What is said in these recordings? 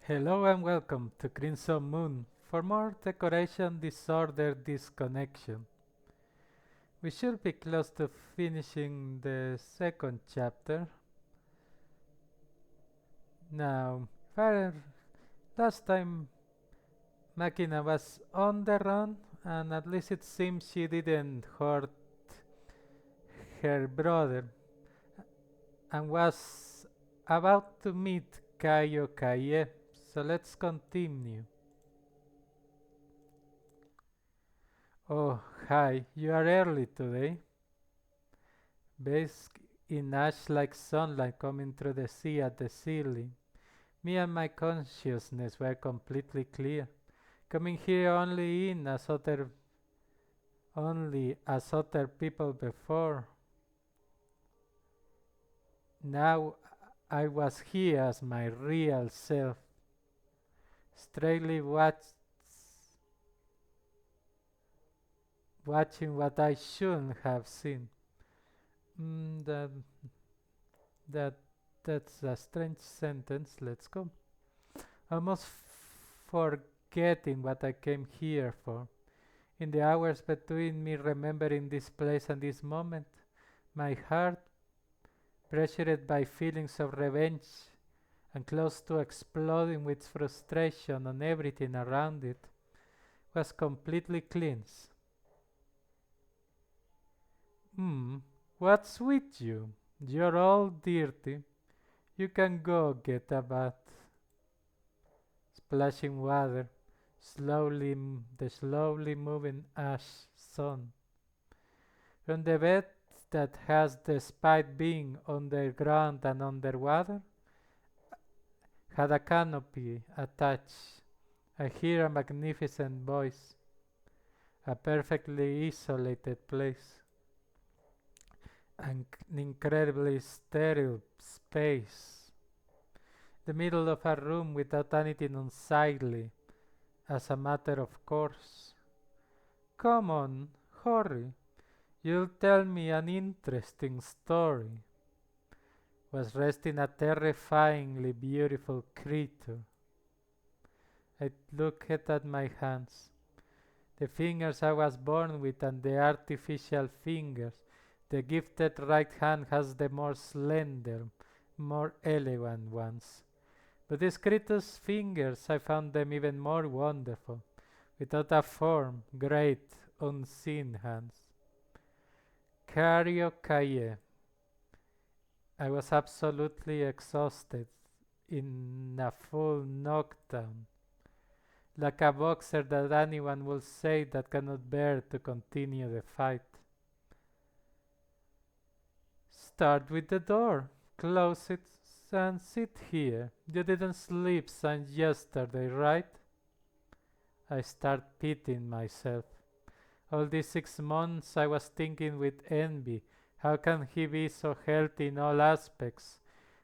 Hello and welcome to Crimson Moon for more Decoration Disorder Disconnection. We should be close to finishing the second chapter. Now, last time Makina was on the run, and at least it seems she didn't hurt her brother, and was about to meet Kaio Kaie. So let's continue. Oh, hi, you are early today. Based in ash like sunlight coming through the sea at the ceiling. Me and my consciousness were completely clear. Coming here only as other people before. Now I was here as my real self. Straightly watching what I shouldn't have seen. Mm, that that that's a strange sentence. Let's go. Almost forgetting what I came here for. In the hours between me remembering this place and this moment, my heart, pressured by feelings of revenge and close to exploding with frustration on everything around it, was completely cleansed. Hmm, what's with you? You're all dirty. You can go get a bath. Splashing water, the slowly moving ash sun. From the bed that has, despite being underground and underwater, had a canopy attached. I hear a magnificent voice, a perfectly isolated place, an incredibly sterile space, the middle of a room without anything unsightly, as a matter of course. Come on, hurry, you'll tell me an interesting story. Was resting a terrifyingly beautiful creature. I looked at my hands, the fingers I was born with and the artificial fingers. The gifted right hand has the more slender, more elegant ones. But these creature's fingers, I found them even more wonderful, without a form, great, unseen hands. Kaie. I was absolutely exhausted, in a full knockdown, like a boxer that anyone will say that cannot bear to continue the fight. Start with the door, close it, and sit here. You didn't sleep since yesterday, right? I start pitying myself. All these 6 months I was thinking with envy, how can he be so healthy in all aspects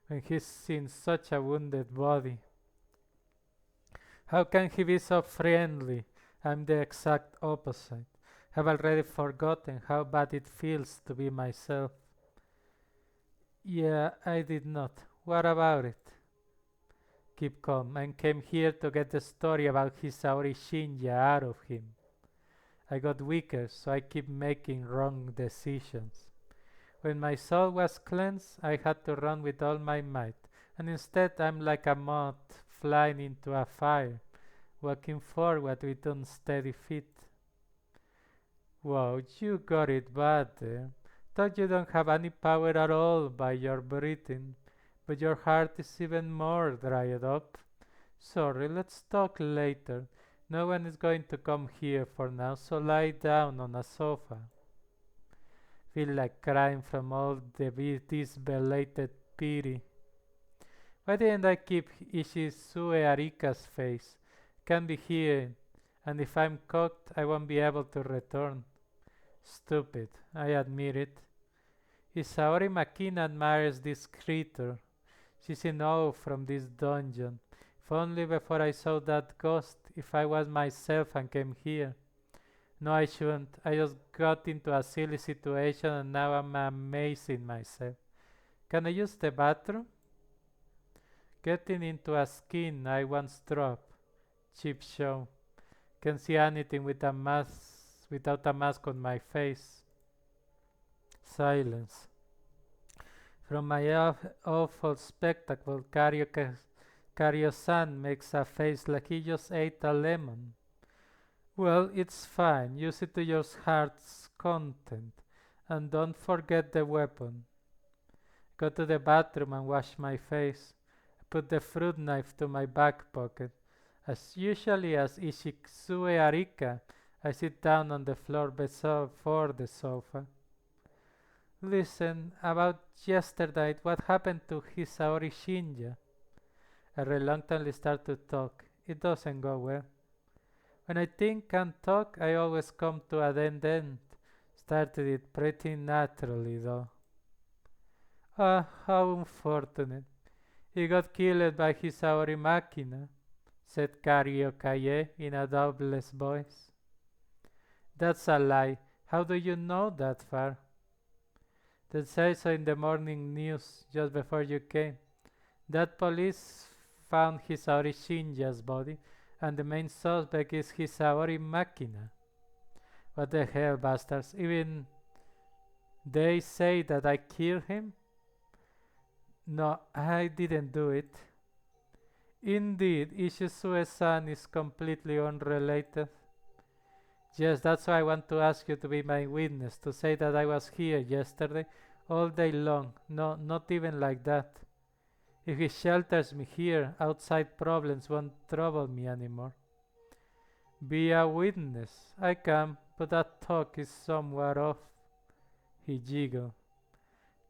when he's in such a wounded body? How can he be so friendly? I'm the exact opposite. Have already forgotten how bad it feels to be myself. Yeah, I did not. What about it? Keep calm. I came here to get the story about Hisaori Shinya out of him. I got weaker, so I keep making wrong decisions. When my soul was cleansed, I had to run with all my might, and instead I'm like a moth flying into a fire, walking forward with unsteady feet. Wow, you got it bad there. Thought you don't have any power at all by your breathing, but your heart is even more dried up. Sorry, let's talk later. No one is going to come here for now, so lie down on a sofa. Feel like crying from all this belated pity. Why didn't I keep Ishisue Arika's face? Can be here, and if I'm cocked, I won't be able to return. Stupid, I admit it. Isaori Makina admires this creature. She's in awe from this dungeon. If only before I saw that ghost, if I was myself and came here. No, I shouldn't. I just got into a silly situation and now I'm amazing myself. Can I use the bathroom? Getting into a skin I once dropped. Cheap show. Can't see anything with a mask without a mask on my face. Silence. From my awful spectacle, Karyo-san makes a face like he just ate a lemon. Well, it's fine. Use it to your heart's content. And don't forget the weapon. Go to the bathroom and wash my face. I put the fruit knife to my back pocket. As usually as Ishizue Arika, I sit down on the floor before the sofa. Listen, about yesterday, what happened to Hisaori Shinja? I reluctantly start to talk. It doesn't go well. When I think and talk, I always come to a dead end. Started it pretty naturally, though. Ah, how unfortunate. He got killed by Hisaori Makina, said Karyo-kaye in a doubtless voice. That's a lie. How do you know that far? They say so in the morning news just before you came. That police found Hisaori Shinja's body, and the main suspect is Hisaori Makina. What the hell, bastards? Even they say that I killed him? No, I didn't do it. Indeed, Ishizue-san is completely unrelated. Yes, that's why I want to ask you to be my witness, to say that I was here yesterday all day long. No, not even like that. If he shelters me here, outside problems won't trouble me anymore. Be a witness. I can, but that talk is somewhat off. He giggled.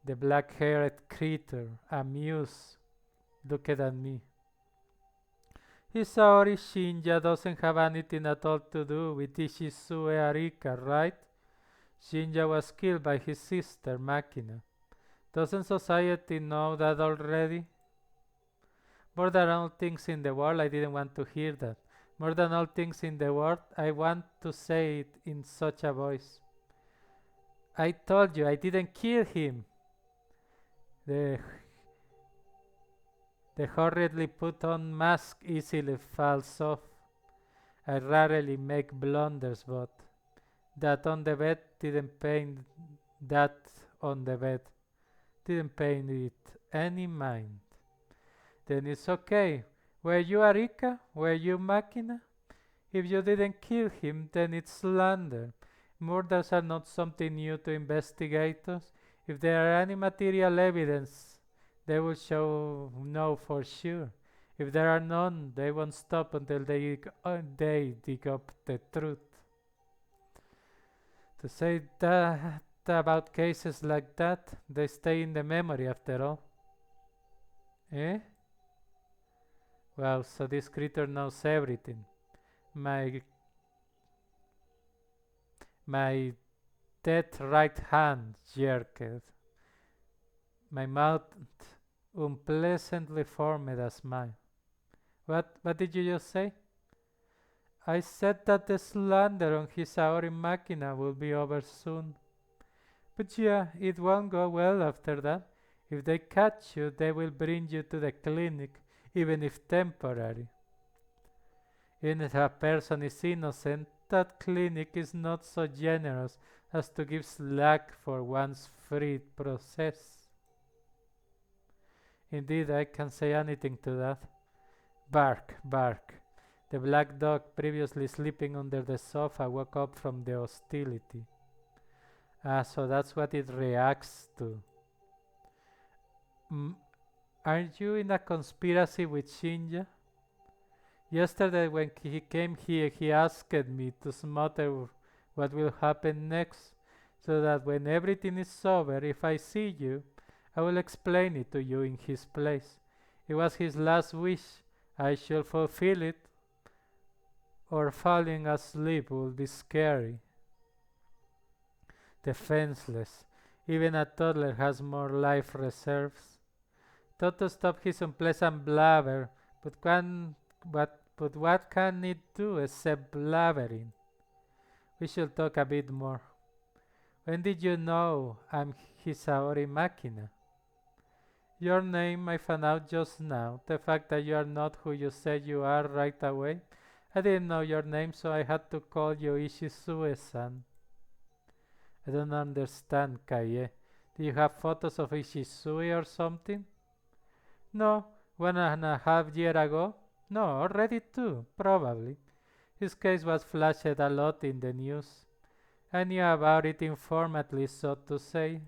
The black-haired creature, amused, looked at me. Hisaori Shinja doesn't have anything at all to do with Ishizue Arika, right? Shinja was killed by his sister, Makina. Doesn't society know that already? More than all things in the world, I didn't want to hear that. More than all things in the world, I want to say it in such a voice. I told you I didn't kill him. The hurriedly put on mask easily falls off. I rarely make blunders, but that on the bed didn't pay that on the bed didn't pay it any mind. Then it's okay. Were you Arika? Were you Makina? If you didn't kill him, then it's slander. Murders are not something new to investigators. If there are any material evidence, they will know for sure. If there are none, they won't stop until they dig up the truth. To say that about cases like that, they stay in the memory after all. Eh? Well, so this creature knows everything. My dead right hand jerked. My mouth unpleasantly formed a smile. What did you just say? I said that the slander on Hisaori Makina will be over soon. But yeah, it won't go well after that. If they catch you, they will bring you to the clinic, even if temporary. Even if a person is innocent, that clinic is not so generous as to give slack for one's free process. Indeed, I can say anything to that. Bark, bark. The black dog, previously sleeping under the sofa, woke up from the hostility. Ah, so that's what it reacts to. Aren't you in a conspiracy with Shinja? Yesterday when he came here, he asked me to smother what will happen next, so that when everything is over, if I see you, I will explain it to you in his place. It was his last wish. I shall fulfill it, or falling asleep will be scary. Defenseless. Even a toddler has more life reserves. Thought to stop his unpleasant blabber, but what can it do except blabbering? We should talk a bit more. When did you know I'm Hisaori Makina? Your name I found out just now. The fact that you are not who you said you are right away. I didn't know your name, so I had to call you Ishisue-san. I don't understand, Kaie. Do you have photos of Ishisue or something? No, 1.5 years ago? No, already two, probably. His case was flashed a lot in the news. I knew about it informally, so to say.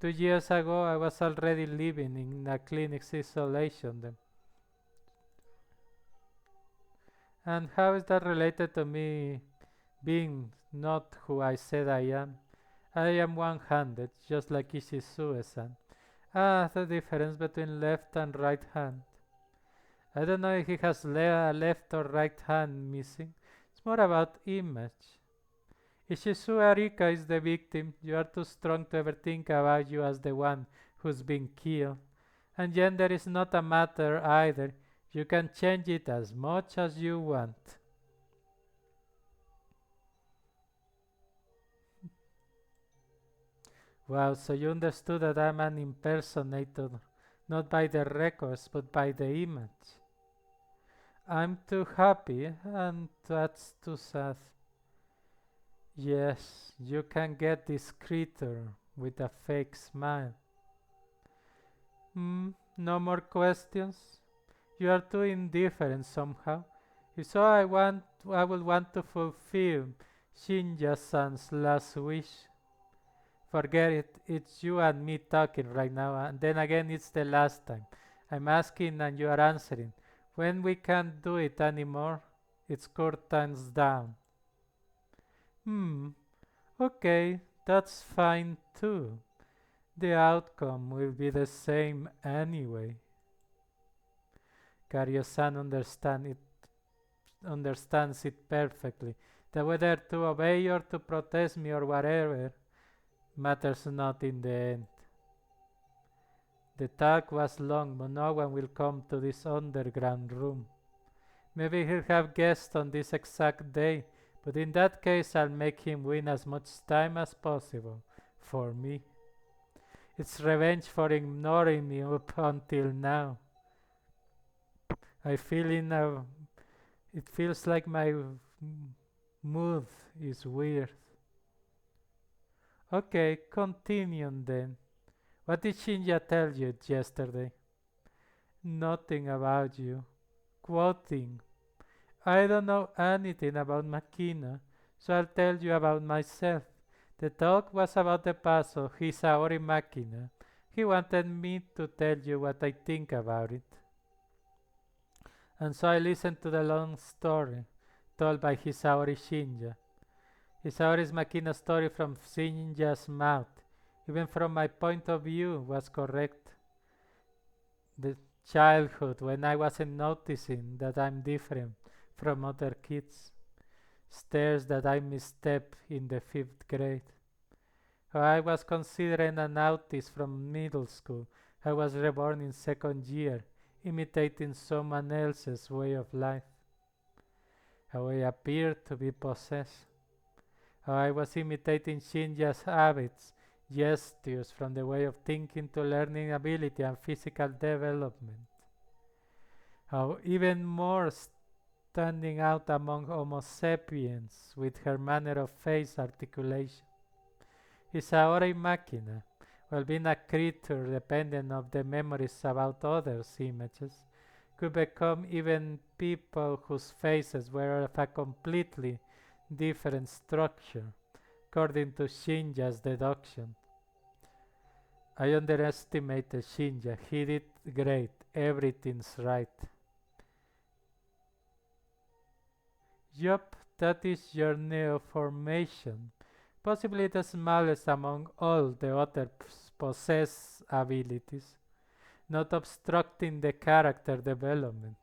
2 years ago, I was already living in a clinic's isolation then. And how is that related to me being not who I said I am? I am one-handed, just like Ishisue-san. Ah, the difference between left and right hand. I don't know if he has left or right hand missing. It's more about image. Ishizu Arika is the victim. You are too strong to ever think about you as the one who's been killed. And gender is not a matter either. You can change it as much as you want. Wow, so you understood that I'm an impersonator, not by the records, but by the image. I'm too happy, and that's too sad. Yes, you can get this creature with a fake smile. No more questions? You are too indifferent somehow. If so, I will want to fulfill Shinja-san's last wish. Forget it, it's you and me talking right now, and then again it's the last time. I'm asking and you are answering. When we can't do it anymore, it's curtains down. Okay, that's fine too. The outcome will be the same anyway. Karyo-san understands it perfectly. That whether to obey or to protest me or whatever matters not in the end. The talk was long, but no one will come to this underground room. Maybe he'll have guests on this exact day, but in that case I'll make him win as much time as possible for me. It's revenge for ignoring me up until now. I feel it feels like my mood is weird. Okay, continue then. What did Shinja tell you yesterday? Nothing about you. Quoting. I don't know anything about Makina, so I'll tell you about myself. The talk was about the past of Hisaori Makina. He wanted me to tell you what I think about it. And so I listened to the long story told by Hisaori Shinja. Hisaori's Makina story from Shinja's mouth, even from my point of view, was correct. The childhood when I wasn't noticing that I'm different from other kids. Stairs that I misstepped in the 5th grade. How I was considered an autist from middle school. I was reborn in 2nd year, imitating someone else's way of life. How I appeared to be possessed. How I was imitating Shinja's habits, gestures from the way of thinking to learning ability and physical development. How even more standing out among Homo sapiens with her manner of face articulation. Hisaori Makina, while being a creature dependent of the memories about others' images, could become even people whose faces were of a completely different structure, according to Shinja's deduction. I underestimated Shinja. He did great. Everything's right. Yup, that is your neo-formation. Possibly the smallest among all the other possessed abilities, not obstructing the character development.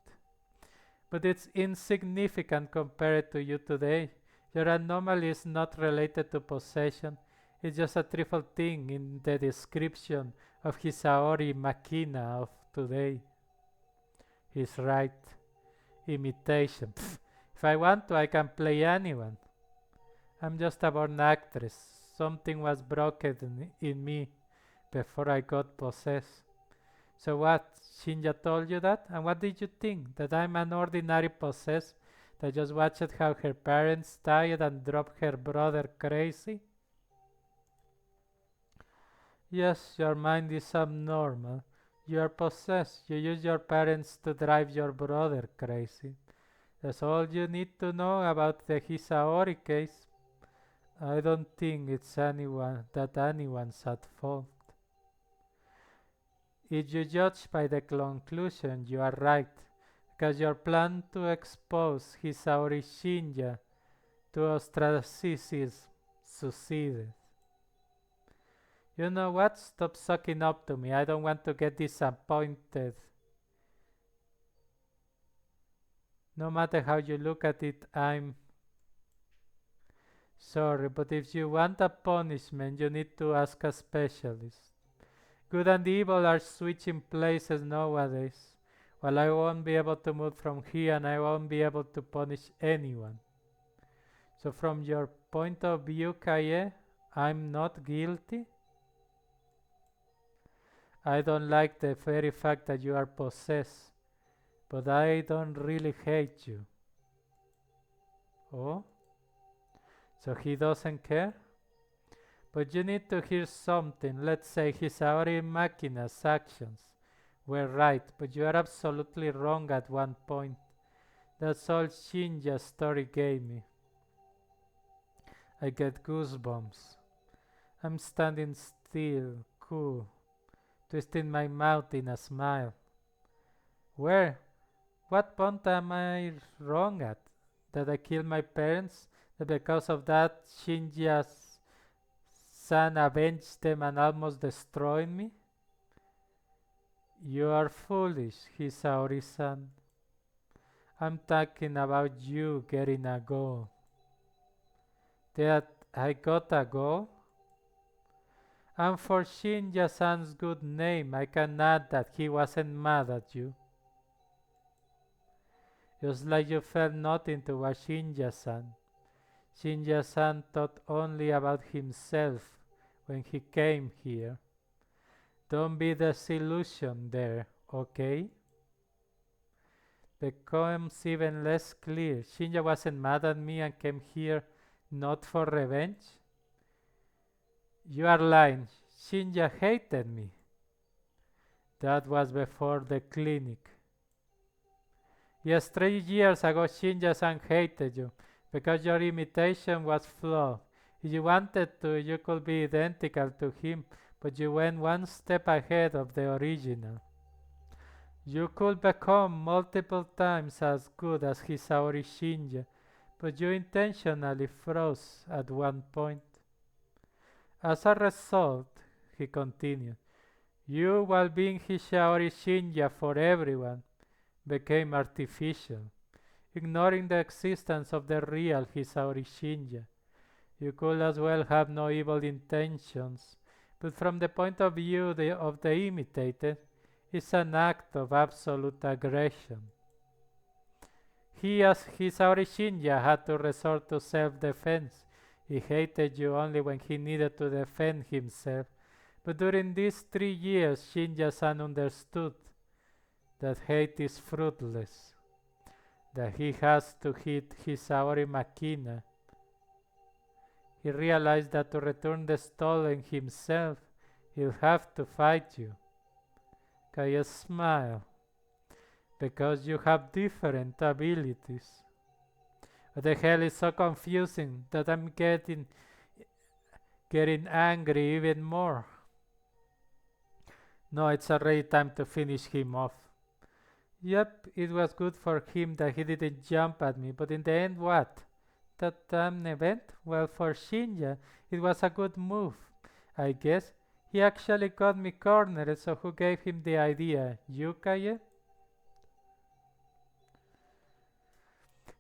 But it's insignificant compared to you today. Your anomaly is not related to possession. It's just a trivial thing in the description of Hisaori Makina of today. He's right. Imitation. Pfft. If I want to, I can play anyone. I'm just a born actress. Something was broken in me before I got possessed. So what? Shinja told you that? And what did you think? That I'm an ordinary possessed that just watched how her parents died and dropped her brother crazy? Yes, your mind is abnormal. You are possessed. You use your parents to drive your brother crazy. That's all you need to know about the Hisaori case. I don't think it's anyone's at fault. If you judge by the conclusion, you are right, because your plan to expose Hisaori Shinja to ostracism succeeded. You know what? Stop sucking up to me. I don't want to get disappointed. No matter how you look at it, I'm sorry, but if you want a punishment, you need to ask a specialist. Good and evil are switching places nowadays. Well, I won't be able to move from here and I won't be able to punish anyone. So from your point of view, Kaye, I'm not guilty? I don't like the very fact that you are possessed, but I don't really hate you. Oh? So he doesn't care? But you need to hear something. Let's say Hisaori Makina's actions were right, but you are absolutely wrong at one point. That's all Shinja's story gave me. I get goosebumps. I'm standing still, cool, twisting my mouth in a smile. Where? What point am I wrong at? That I killed my parents? That because of that Shinja's son avenged them and almost destroyed me? You are foolish, Hisaori-san. I'm talking about you getting a goal. That I got a goal? And for Shinja-san's good name, I can add that he wasn't mad at you. Just like you felt nothing towards Shinja-san. Shinja-san thought only about himself when he came here. Don't be disillusioned there, okay? Becomes even less clear. Shinja wasn't mad at me and came here not for revenge? You are lying. Shinja hated me. That was before the clinic. Yes, 3 years ago Shinja-san hated you because your imitation was flawed. If you wanted to, you could be identical to him, but you went one step ahead of the original. You could become multiple times as good as Hisaori Shinja, but you intentionally froze at one point. As a result, he continued, you, while being Hisaori Shinja for everyone, became artificial, ignoring the existence of the real Hisaori Shinja. You could as well have no evil intentions, but from the point of view of the imitated, it's an act of absolute aggression. He, as Hisaori Shinja, had to resort to self-defense. He hated you only when he needed to defend himself. But during these 3 years, Shinja-san understood that hate is fruitless, that he has to hit Hisaori Makina. He realized that to return the stolen himself, he'll have to fight you. Kaya smiled, because you have different abilities. What the hell is so confusing that I'm getting angry even more. No, it's already time to finish him off. Yep, it was good for him that he didn't jump at me, but in the end what? That damn event? Well, for Shinja, it was a good move, I guess. He actually got me cornered, so who gave him the idea? You, Kaye?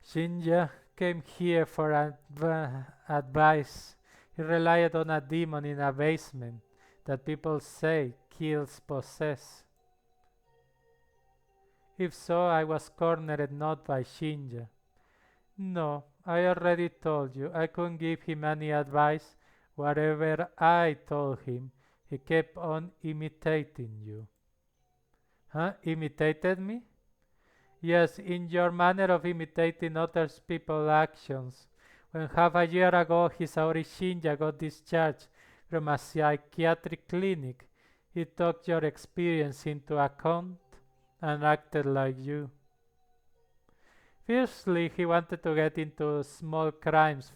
Shinja came here for advice. He relied on a demon in a basement that people say kills possess. If so, I was cornered not by Shinja. No, I already told you, I couldn't give him any advice. Whatever I told him, he kept on imitating you. Huh? Imitated me? Yes, in your manner of imitating other people's actions. When half a year ago Hisaori Shinja got discharged from a psychiatric clinic, he took your experience into account and acted like you. Firstly, he wanted to get into small crimes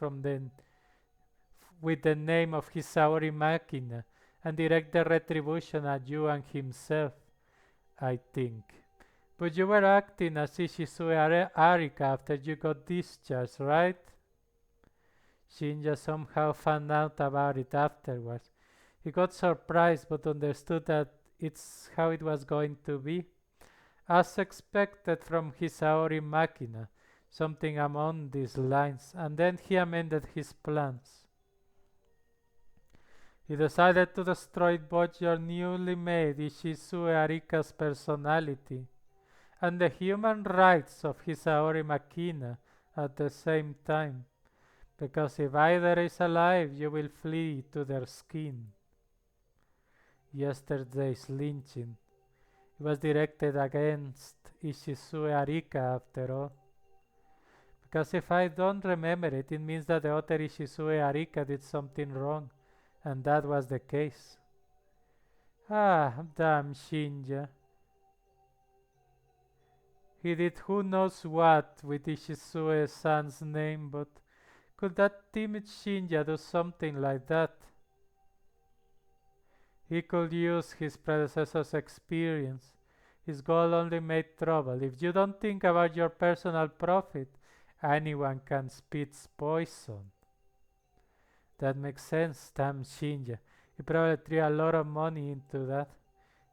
with the name of Hisaori Makina and direct the retribution at you and himself, I think. But you were acting as Ishisue Arika after you got discharged, right? Shinja somehow found out about it afterwards. He got surprised but understood that it's how it was going to be. As expected from Hisaori Makina, something among these lines, and then he amended his plans. He decided to destroy both your newly made Ishisue Arika's personality and the human rights of Hisaori Makina at the same time, because if either is alive, you will flee to their skin. Yesterday's lynching was directed against Ishisue Arika after all. Because if I don't remember it, it means that the other Ishisue Arika did something wrong, and that was the case. Ah, damn Shinja. He did who knows what with Ishisue-san's name, but could that timid Shinja do something like that? He could use his predecessor's experience. His goal only made trouble. If you don't think about your personal profit, anyone can spit poison. That makes sense, damn Shinja. He probably threw a lot of money into that.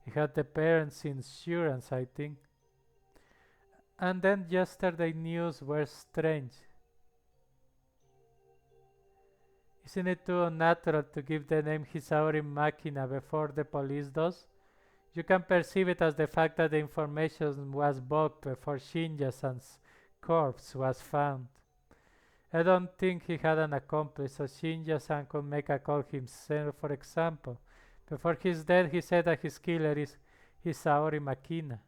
He had the parents' insurance, I think. And then yesterday's news were strange. Isn't it too unnatural to give the name Hisaori Makina before the police does? You can perceive it as the fact that the information was bugged before Shinja-san's corpse was found. I don't think he had an accomplice, so Shinja-san could make a call himself, for example. Before his death, he said that his killer is Hisaori Makina.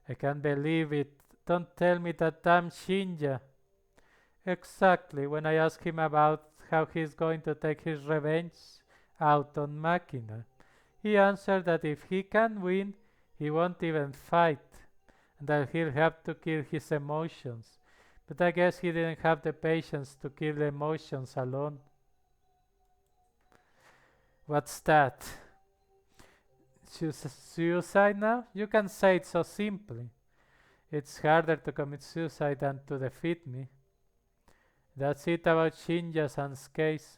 I can't believe it. Don't tell me that damn Shinja. Exactly, when I asked him about how he's going to take his revenge out on Makina, he answered that if he can win, he won't even fight, and that he'll have to kill his emotions. But I guess he didn't have the patience to kill the emotions alone. What's that? Suicide now? You can say it so simply. It's harder to commit suicide than to defeat me. That's it about Shinja-san's case.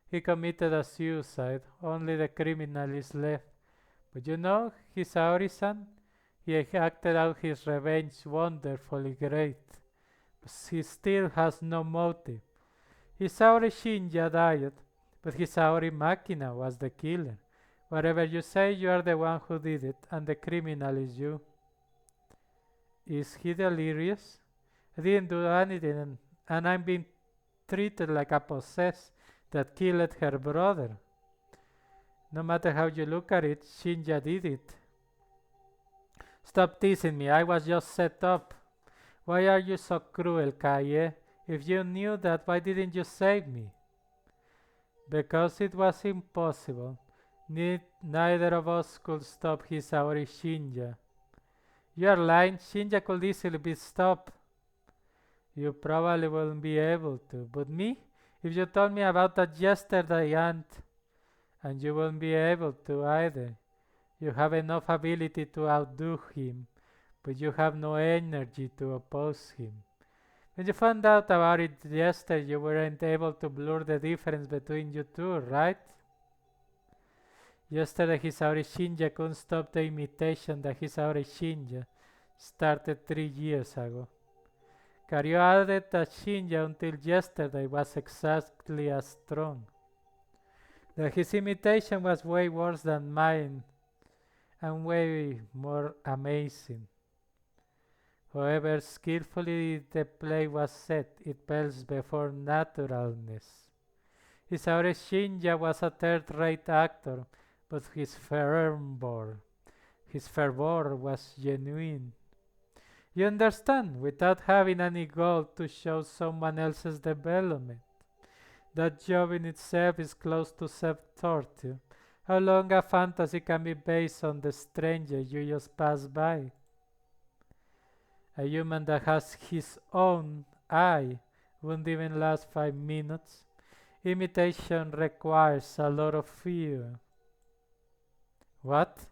He committed a suicide. Only the criminal is left. But you know, Hisaori-san, he acted out his revenge wonderfully great. But he still has no motive. Hisaori Shinja died, but Hisaori Makina was the killer. Whatever you say, you are the one who did it, and the criminal is you. Is he delirious? I didn't do anything, and I'm being treated like a possessed that killed her brother. No matter how you look at it, Shinja did it. Stop teasing me, I was just set up. Why are you so cruel, Kaie? If you knew that, why didn't you save me? Because it was impossible. Neither of us could stop Hisaori Shinja. You are lying. Shinja could easily be stopped. You probably won't be able to. But me? If you told me about that yesterday, and you won't be able to either. You have enough ability to outdo him, but you have no energy to oppose him. When you found out about it yesterday, you weren't able to blur the difference between you two, right? Yesterday, Hisaori Shinja couldn't stop the imitation that Hisaori Shinja started 3 years ago. Karyo added that Shinja until yesterday was exactly as strong. That his imitation was way worse than mine and way more amazing. However skillfully the play was set, it pales before naturalness. Hisaori Shinja was a third-rate actor, but his fervor, His fervor was genuine. You understand, without having any goal to show someone else's development. That job in itself is close to self-torture. How long a fantasy can be based on the stranger you just pass by? A human that has his own eye wouldn't even last 5 minutes. Imitation requires a lot of fear. What?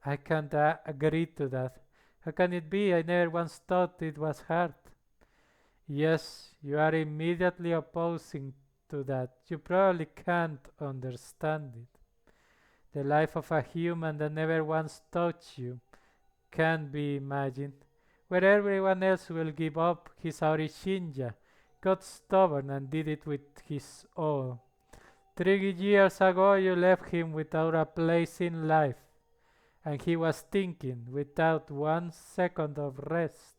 I can't agree to that. How can it be? I never once thought it was hard. Yes, you are immediately opposing to that. You probably can't understand it. The life of a human that never once touched you can't be imagined. Where everyone else will give up, his Shinja got stubborn and did it with his all. 3 years ago you left him without a place in life, and he was thinking without 1 second of rest.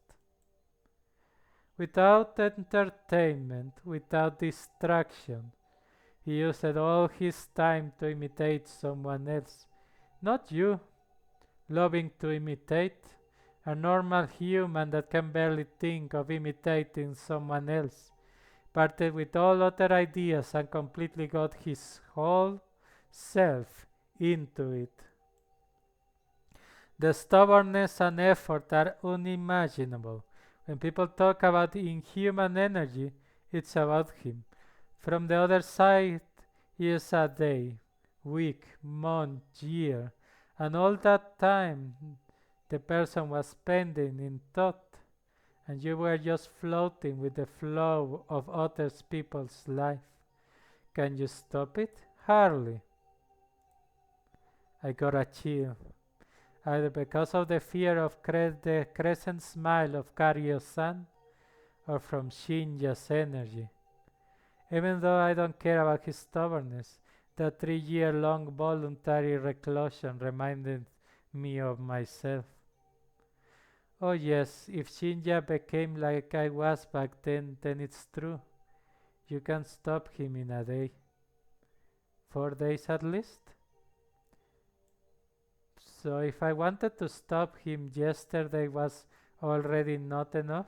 Without entertainment, without distraction. He used all his time to imitate someone else, not you. Loving to imitate, a normal human that can barely think of imitating someone else, parted with all other ideas and completely got his whole self into it. The stubbornness and effort are unimaginable. When people talk about inhuman energy, it's about him. From the other side, he is a day, week, month, year, and all that time the person was spending in thought, and you were just floating with the flow of other people's life. Can you stop it? Hardly. I got a chill, either because of the fear of the crescent smile of Karyo-san or from Shinja's energy. Even though I don't care about his stubbornness, that 3-year-long voluntary reclusion reminded me of myself. Oh yes, if Shinja became like I was back then it's true. You can stop him in a day. 4 days at least? So if I wanted to stop him yesterday was already not enough?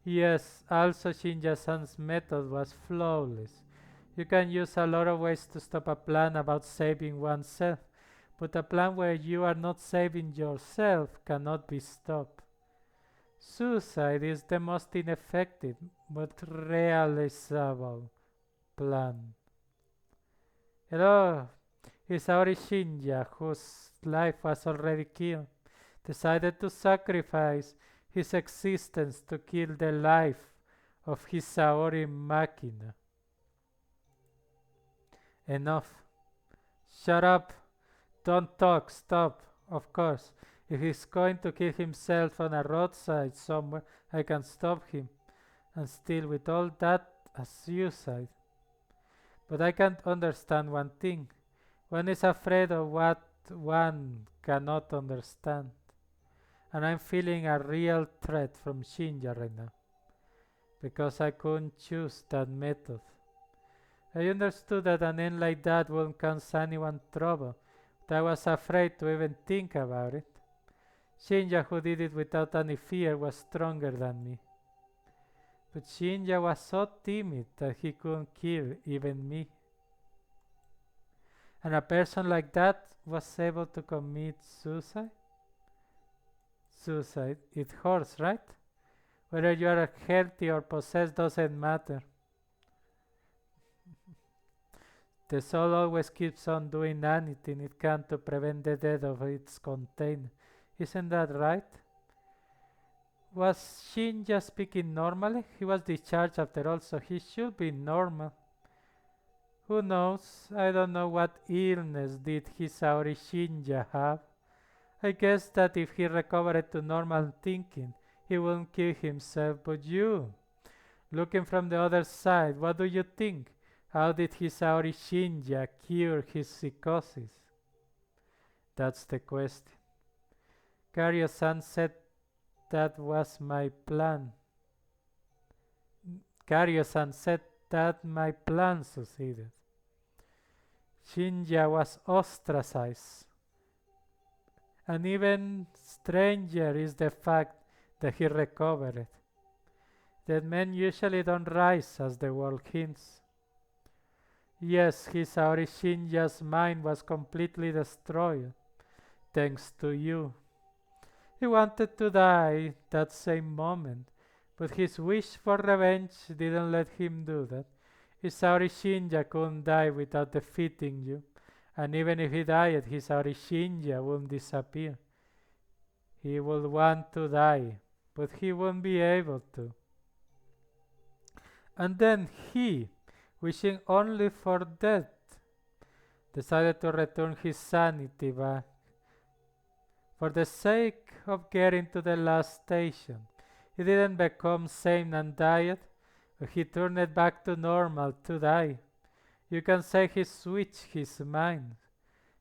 Yes, also Shinja-san's method was flawless. You can use a lot of ways to stop a plan about saving oneself, but a plan where you are not saving yourself cannot be stopped. Suicide is the most ineffective but realizable plan. Hello, Isaori Shinja, whose life was already killed, decided to sacrifice his existence to kill the life of his Saori Machina. Enough. Shut up. Don't talk. Stop. Of course, if he's going to kill himself on a roadside somewhere, I can stop him. And still, with all that, a suicide. But I can't understand one thing. One is afraid of what one cannot understand. And I'm feeling a real threat from Shinja right now, because I couldn't choose that method. I understood that an end like that wouldn't cause anyone trouble, but I was afraid to even think about it. Shinja, who did it without any fear, was stronger than me. But Shinja was so timid that he couldn't kill even me. And a person like that was able to commit suicide? Suicide, it hurts, right? Whether you are healthy or possessed doesn't matter. The soul always keeps on doing anything it can to prevent the death of its container. Isn't that right? Was Shinja speaking normally? He was discharged after all, so he should be normal. Who knows? I don't know what illness did Hisaori Shinja have. I guess that if he recovered to normal thinking, he wouldn't kill himself, but you. Looking from the other side, what do you think? How did Hisaori Shinja cure his psychosis? That's the question. Karyo-san said that was my plan. Karyo-san said that my plan succeeded. Shinja was ostracized. And even stranger is the fact that he recovered. That men usually don't rise as the world hints. Yes, his Aori Shinja's mind was completely destroyed, thanks to you. He wanted to die that same moment, but his wish for revenge didn't let him do that. His Aori Shinja couldn't die without defeating you, and even if he died, his Aori Shinja wouldn't disappear. He would want to die, but he wouldn't be able to. And then he, wishing only for death, decided to return his sanity back. For the sake of getting to the last station, he didn't become sane and died, but he turned it back to normal to die. You can say he switched his mind.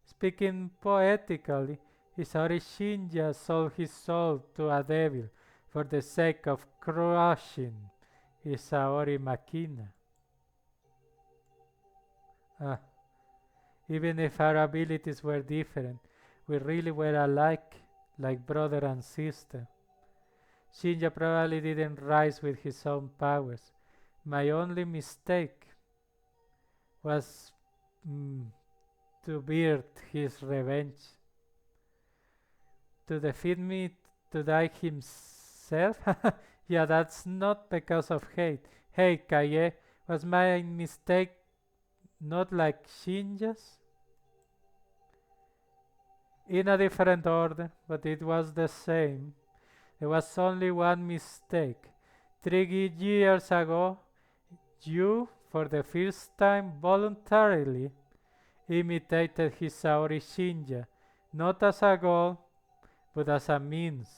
Speaking poetically, Isaori Shinja sold his soul to a devil for the sake of crushing Isaori Makina. Ah, even if our abilities were different, we really were alike, like brother and sister. Shinja probably didn't rise with his own powers. My only mistake was to beard his revenge. To defeat me, to die himself? Yeah, that's not because of hate. Hey, Kaye, was my mistake not like Shinja's? In a different order, but it was the same. There was only one mistake. 3 years ago, you, for the first time, voluntarily imitated Hisaori Shinja, not as a goal, but as a means.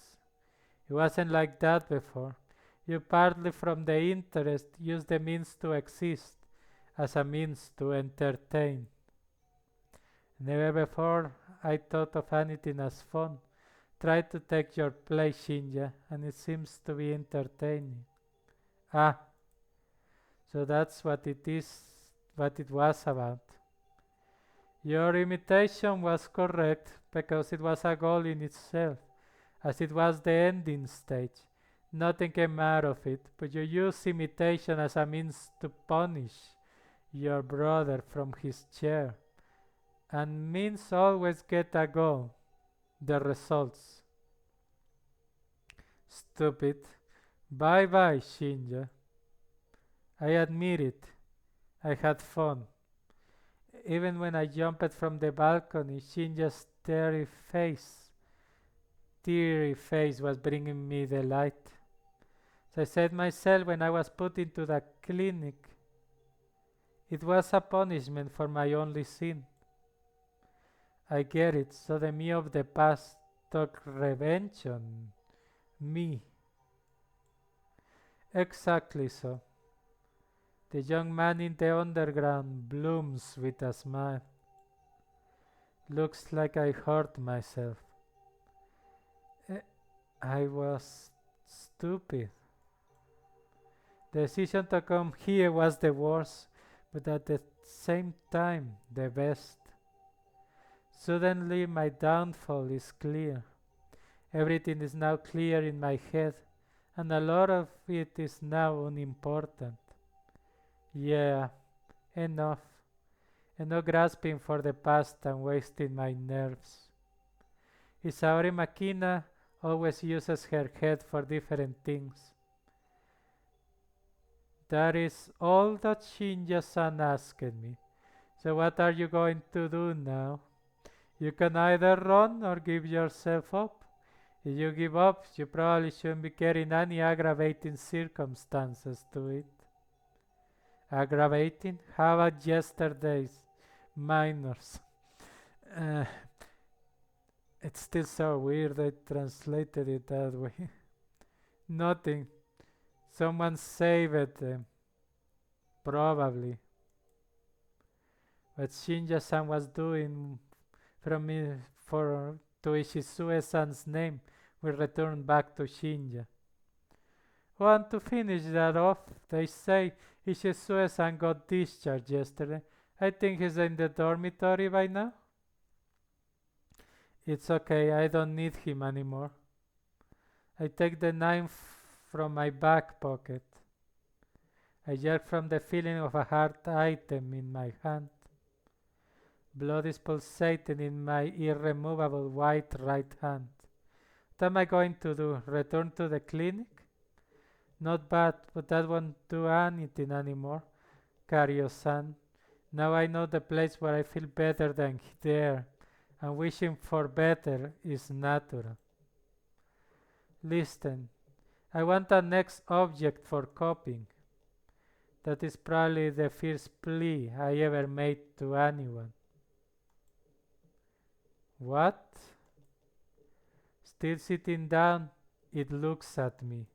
It wasn't like that before. You partly from the interest used the means to exist as a means to entertain. Never before I thought of anything as fun. Try to take your place, Shinja, and it seems to be entertaining. Ah, so that's what it is, what it was about. Your imitation was correct because it was a goal in itself, as it was the ending stage. Nothing came out of it, but you used imitation as a means to punish your brother from his chair. And means always get a goal, the results. Stupid. Bye bye, Shinja. I admit it. I had fun. Even when I jumped from the balcony, Shinja's teary face was bringing me delight. So I said myself when I was put into the clinic, it was a punishment for my only sin. I get it, so the me of the past took revenge on me. Exactly so. The young man in the underground blooms with a smile. Looks like I hurt myself. I was stupid. The decision to come here was the worst, but at the same time, the best. Suddenly, my downfall is clear. Everything is now clear in my head, and a lot of it is now unimportant. Yeah, enough. Enough grasping for the past and wasting my nerves. Isaori Makina always uses her head for different things. That is all that Shinja-san asked me. So what are you going to do now? You can either run or give yourself up. If you give up, you probably shouldn't be carrying any aggravating circumstances to it. Aggravating? How about yesterday's minors? It's still so weird I translated it that way. Nothing. Someone saved them. Probably. What Shinja-san was doing from me for to Ishizue-san's name will return back to Shinja. Want to finish that off? They say Ishizue-san got discharged yesterday. I think he's in the dormitory by now. It's okay, I don't need him anymore. I take the knife from my back pocket. I jerk from the feeling of a hard item in my hand. Blood is pulsating in my irremovable white right hand. What am I going to do? Return to the clinic? Not bad, but that won't do anything anymore. Karyo-san. Now I know the place where I feel better than there, and wishing for better is natural. Listen, I want a next object for coping. That is probably the first plea I ever made to anyone. What? Still sitting down, it looks at me.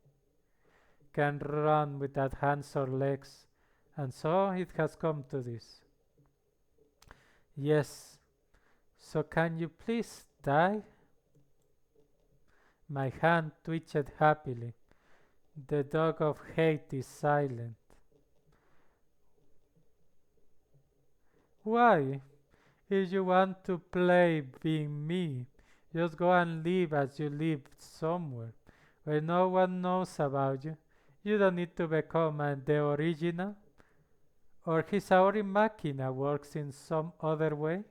Can run without hands or legs, and so it has come to this. Yes, so can you please die? My hand twitched happily. The dog of hate is silent. Why? If you want to play being me, just go and live as you lived somewhere, where no one knows about you. You don't need to become the original. Or his Aori Machina works in some other way?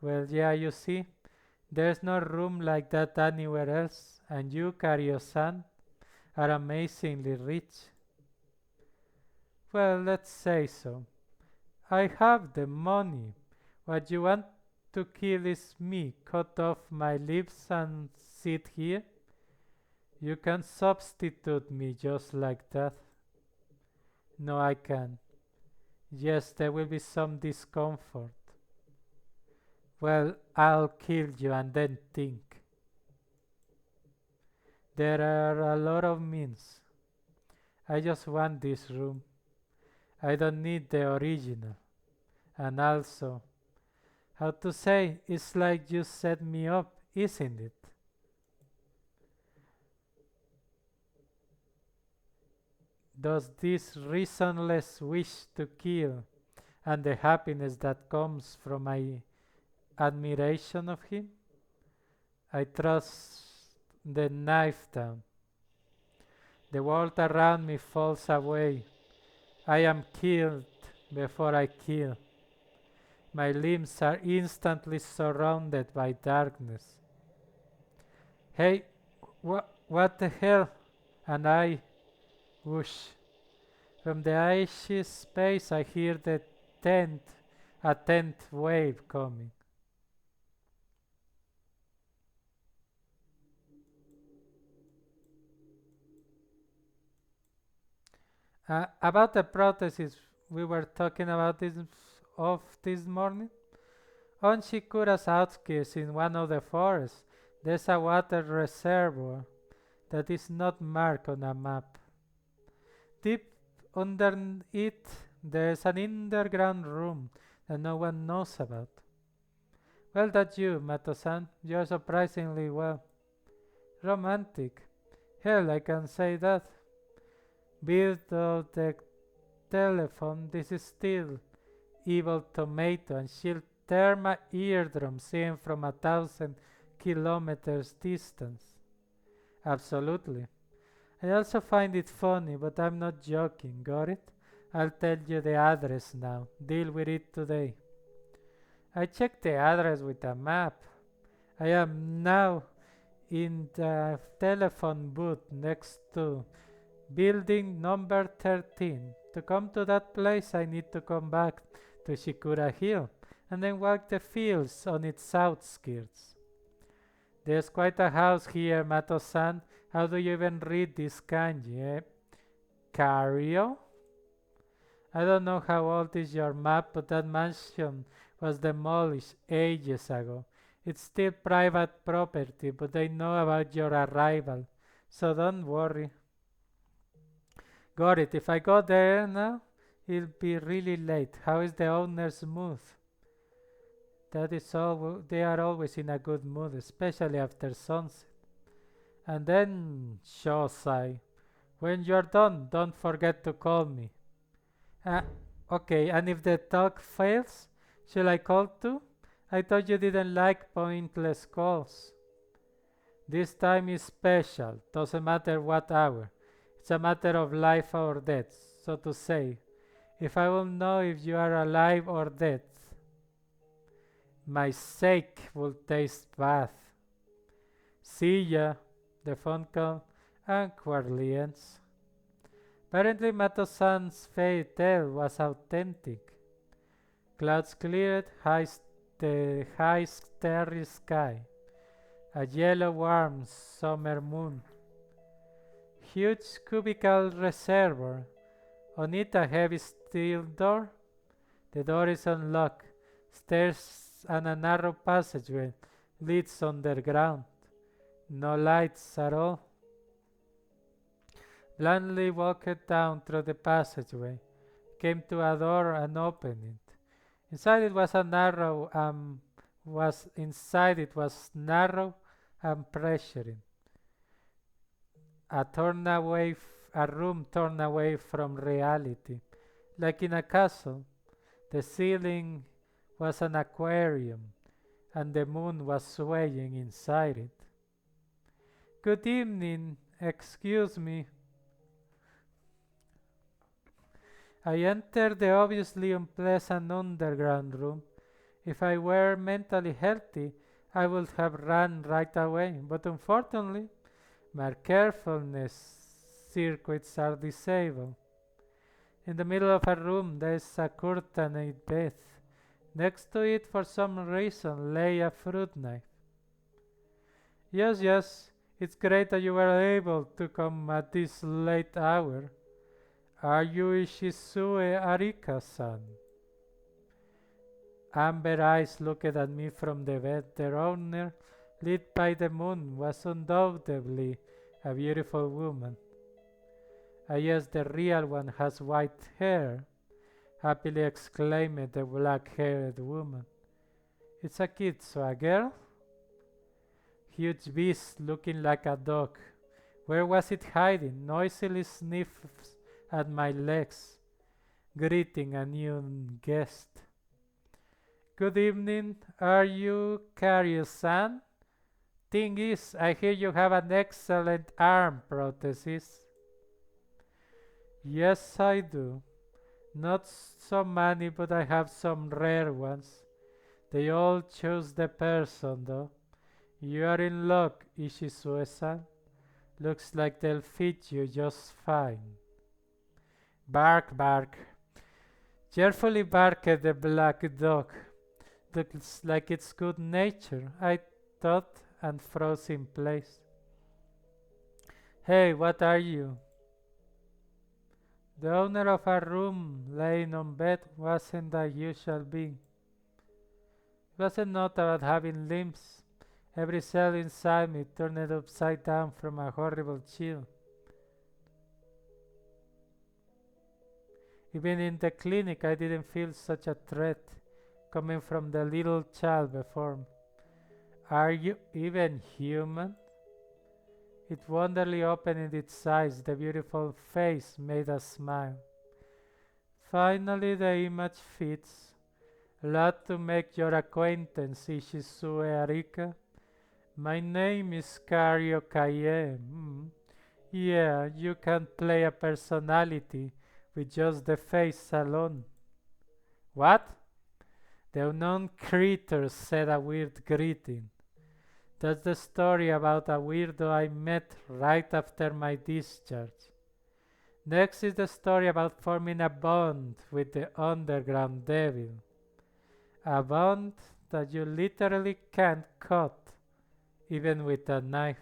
Well, yeah, you see, there's no room like that anywhere else, and you, Karyo-san, are amazingly rich. Well, let's say so. I have the money. What you want to kill is me, cut off my lips and sit here? You can substitute me just like that. No, I can't. Yes, there will be some discomfort. Well, I'll kill you and then think. There are a lot of means. I just want this room. I don't need the original. And also, how to say, it's like you set me up, isn't it? Does this reasonless wish to kill and the happiness that comes from my admiration of him? I thrust the knife down. The world around me falls away. I am killed before I kill. My limbs are instantly surrounded by darkness. Hey, what the hell? And I, whoosh. From the icy space I hear a tenth wave coming. About the prothesis we were talking about this morning, on Shikura's outskirts in one of the forests, there's a water reservoir that is not marked on a map. Deep under it, there's an underground room that no one knows about. Well, that's you, Mato-san. You're surprisingly well. Romantic. Hell, I can say that. Built of the telephone, this is still evil tomato, and she'll tear my eardrums in from 1,000 kilometers distance. Absolutely. I also find it funny, but I'm not joking, got it? I'll tell you the address now. Deal with it today. I checked the address with a map. I am now in the telephone booth next to building number 13. To come to that place, I need to come back to Shikura Hill and then walk the fields on its outskirts. There's quite a house here, Mato-san. How do you even read this kanji, eh? Cario? I don't know how old is your map, but that mansion was demolished ages ago. It's still private property, but they know about your arrival, so don't worry. Got it. If I go there now, it'll be really late. How is the owner's mood? That is all. They are always in a good mood, especially after sunset. And then Shosai. When you're done, don't forget to call me. Okay, and if the talk fails, shall I call too? I thought you didn't like pointless calls. This time is special, doesn't matter what hour. It's a matter of life or death, so to say. If I will know if you are alive or dead, my sake will taste bad. See ya, the phone call awkwardly ends. Apparently Mato-san's fairy tale was authentic. Clouds cleared the high starry sky. A yellow warm summer moon. Huge cubicle reservoir. On it a heavy steel door. The door is unlocked. Stairs and a narrow passageway leads underground. No lights at all. Blandly walked down through the passageway. Came to a door and opened it. Inside it was narrow and pressuring. A room torn away from reality. Like in a castle, the ceiling was an aquarium, and the moon was swaying inside it. Good evening, excuse me. I entered the obviously unpleasant underground room. If I were mentally healthy, I would have run right away, but unfortunately, my carefulness circuits are disabled. In the middle of a room, there is a curtained bed. Next to it, for some reason, lay a fruit knife. Yes, it's great that you were able to come at this late hour. Are you Ishizue Arika-san? Amber eyes looked at me from the bed. Their owner, lit by the moon, was undoubtedly a beautiful woman. Yes, the real one has white hair, happily exclaimed the black-haired woman. It's a kid, so a girl? Huge beast looking like a dog. Where was it hiding? Noisily sniffs at my legs, greeting a new guest. Good evening, are you Karyu-san? Thing is, I hear you have an excellent arm prosthesis. Yes, I do. Not so many, but I have some rare ones. They all choose the person, though. You are in luck, Ishizue-san. Looks like they'll fit you just fine. Bark, bark. Cheerfully barked the black dog. Looks like it's good nature, I thought, and froze in place. Hey, what are you? The owner of a room laying on bed wasn't a usual being. It wasn't not about having limbs. Every cell inside me turned upside down from a horrible chill. Even in the clinic, I didn't feel such a threat coming from the little child before me. Are you even human? It wonderfully opened its eyes. The beautiful face made a smile. Finally, the image fits. Glad to make your acquaintance, Ishizue Arika. My name is Karyo Kaye. Yeah, you can play a personality with just the face alone. What? The unknown creature said a weird greeting. That's the story about a weirdo I met right after my discharge. Next is the story about forming a bond with the underground devil. A bond that you literally can't cut, even with a knife.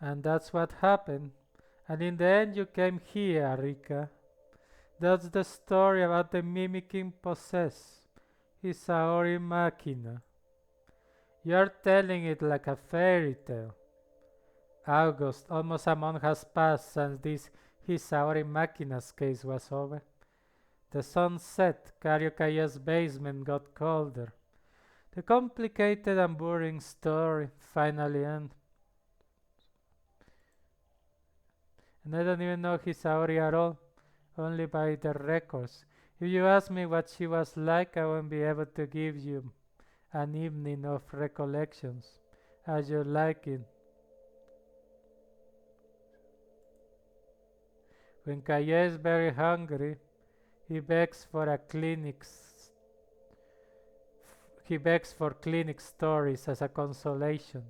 And that's what happened. And in the end you came here, Rika. That's the story about the mimicking possessed. Hisaori Makina. You're telling it like a fairy tale. August, almost a month has passed since this Hisaori Makina's case was over. The sun set, Karyokaya's basement got colder. The complicated and boring story finally ended. And I don't even know Hisaori at all, only by the records. If you ask me what she was like, I won't be able to give you an evening of recollections, as you like it. When Kaye is very hungry, he begs for a he begs for clinic stories as a consolation.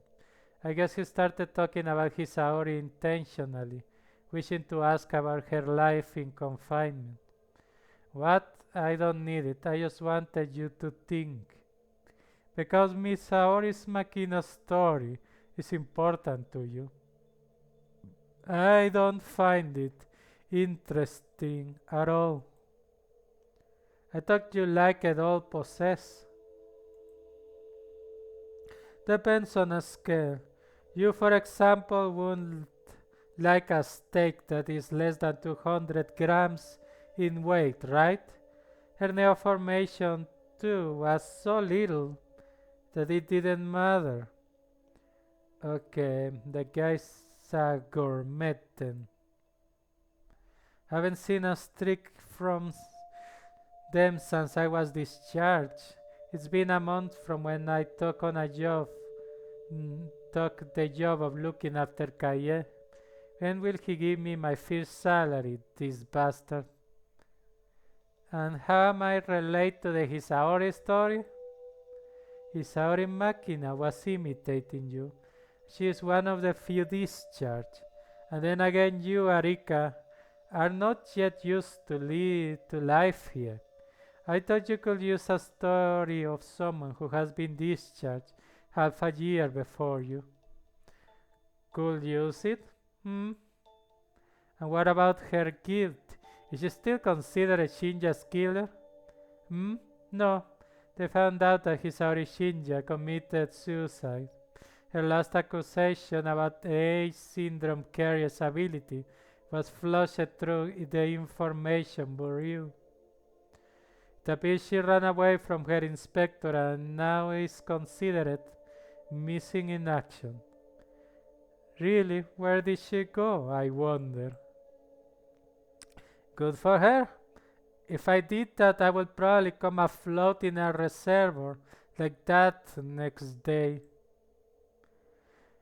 I guess he started talking about Hisaori intentionally, wishing to ask about her life in confinement. What? I don't need it. I just wanted you to think. Because Miss Saori's Makina's story is important to you. I don't find it interesting at all. I thought you liked it all possessed. Depends on a scale. You, for example, wouldn't like a steak that is less than 200 grams in weight, right? Her neoformation, too, was so little that it didn't matter. Okay, the guy's a gourmet then. Haven't seen a streak from them since I was discharged. It's been a month from when I took on a job, took the job of looking after Kaye. When will he give me my first salary, this bastard? And how am I relate to the Hisaori story? Hisaori Makina was imitating you. She is one of the few discharged. And then again, you, Arika, are not yet used to life here. I thought you could use a story of someone who has been discharged half a year before you. Could use it? Hmm? And what about her guilt? Is she still considered Shinja's killer? Hmm? No. They found out that Hisaori Shinja committed suicide. Her last accusation about age syndrome carrier's ability was flushed through the information bureau. It appears she ran away from her inspector and now is considered missing in action. Really, where did she go, I wonder? Good for her. If I did that, I would probably come afloat in a reservoir like that next day.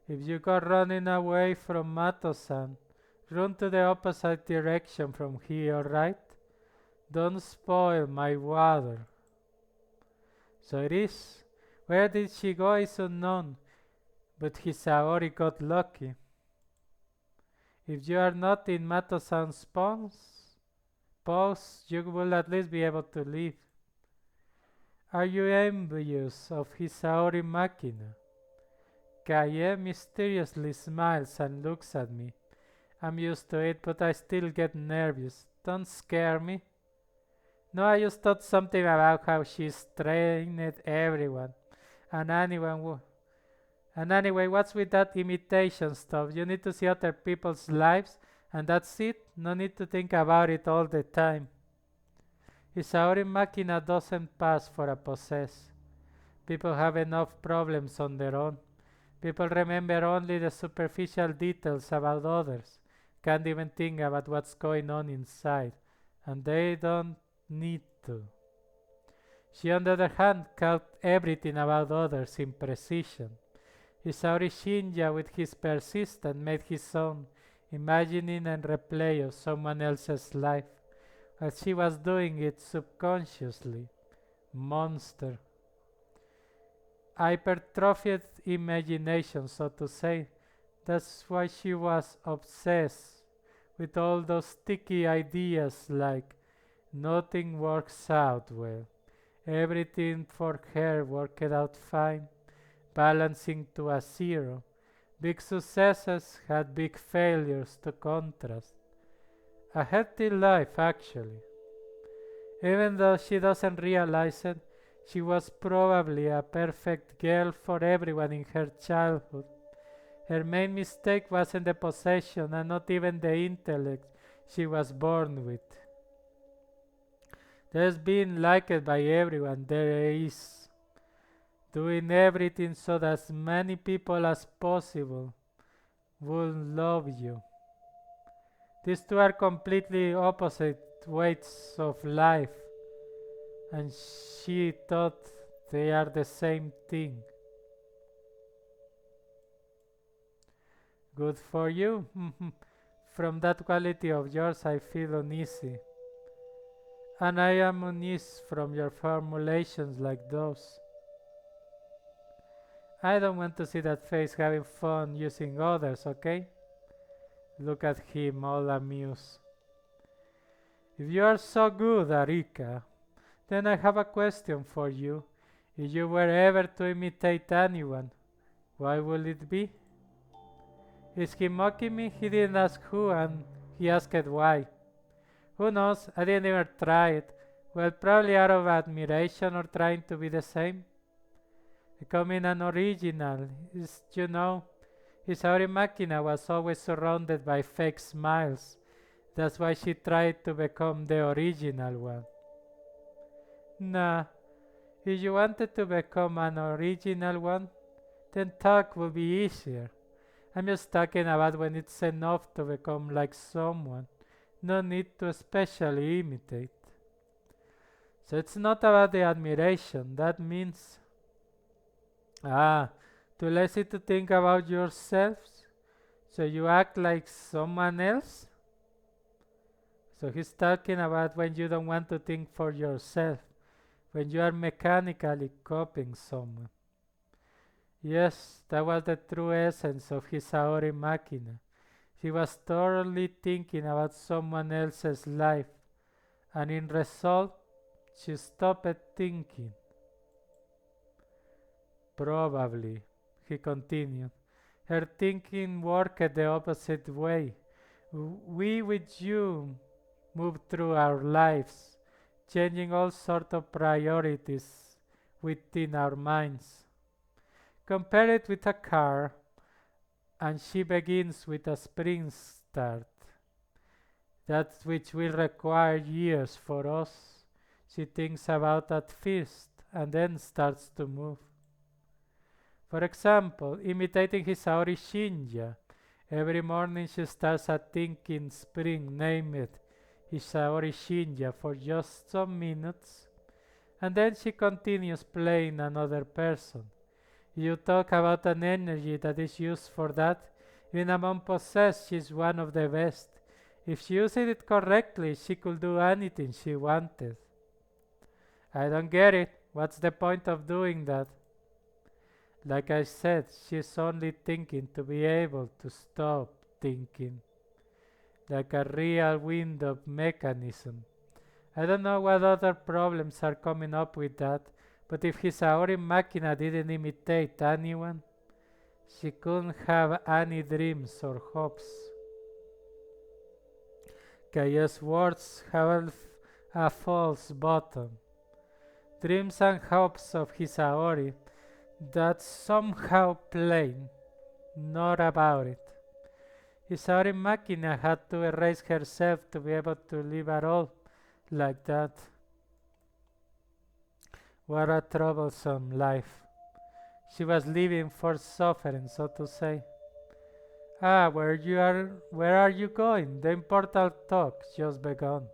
If you go running away from Mato-san, run to the opposite direction from here, right? Don't spoil my water. So it is. Where did she go is unknown, but Hisaori got lucky. If you are not in Mato-san's pause, you will at least be able to leave. Are you envious of Hisaori Makina? Kaye mysteriously smiles and looks at me. I'm used to it, but I still get nervous. Don't scare me. No, I just thought something about how she's trained everyone. And anyway, what's with that imitation stuff? You need to see other people's lives, and that's it. No need to think about it all the time. Isaori Makina doesn't pass for a possessed. People have enough problems on their own. People remember only the superficial details about others, can't even think about what's going on inside, and they don't need to. She, on the other hand, caught everything about others in precision. Hisaori Shinja, with his persistence, made his own, imagining and replay of someone else's life, as she was doing it subconsciously. Monster. Hypertrophied imagination, so to say. That's why she was obsessed with all those sticky ideas like nothing works out well. Everything for her worked out fine, balancing to a zero. Big successes had big failures to contrast. A healthy life, actually. Even though she doesn't realize it, she was probably a perfect girl for everyone in her childhood. Her main mistake wasn't the possession and not even the intellect she was born with. There's being liked by everyone there is, doing everything so that as many people as possible will love you. These two are completely opposite ways of life, and she thought they are the same thing. Good for you. From that quality of yours, I feel uneasy. And I am uneasy from your formulations like those. I don't want to see that face having fun using others, okay? Look at him, all amused. If you are so good, Arika, then I have a question for you. If you were ever to imitate anyone, why will it be? Is he mocking me? He didn't ask who, and he asked why. Who knows? I didn't even try it. Well, probably out of admiration or trying to be the same. Becoming an original is, Isaori Makina was always surrounded by fake smiles. That's why she tried to become the original one. Nah, if you wanted to become an original one, then talk would be easier. I'm just talking about when it's enough to become like someone. No need to especially imitate. So it's not about the admiration. That means, too lazy to think about yourselves? So you act like someone else? So he's talking about when you don't want to think for yourself, when you are mechanically copying someone. Yes, that was the true essence of his Aori Machina. He was thoroughly thinking about someone else's life, and in result, she stopped thinking. Probably, he continued. Her thinking worked the opposite way. We with you move through our lives, changing all sorts of priorities within our minds. Compare it with a car, and she begins with a spring start. That which will require years for us. She thinks about at first and then starts to move. For example, imitating Hisaori Shinja. Every morning she starts a thinking spring, name it, Hisaori Shinja, for just some minutes, and then she continues playing another person. You talk about an energy that is used for that. Even among possessed, she's one of the best. If she used it correctly, she could do anything she wanted. I don't get it. What's the point of doing that? Like I said, she's only thinking to be able to stop thinking. Like a real wind-up mechanism. I don't know what other problems are coming up with that, but if his Aori Machina didn't imitate anyone, she couldn't have any dreams or hopes. Chaos words have a false bottom. Dreams and hopes of his Aori, that's somehow plain, not about it. His Aori Machina had to erase herself to be able to live at all like that. What a troublesome life. She was living for suffering, so to say. Where are you going? The important talk just begun.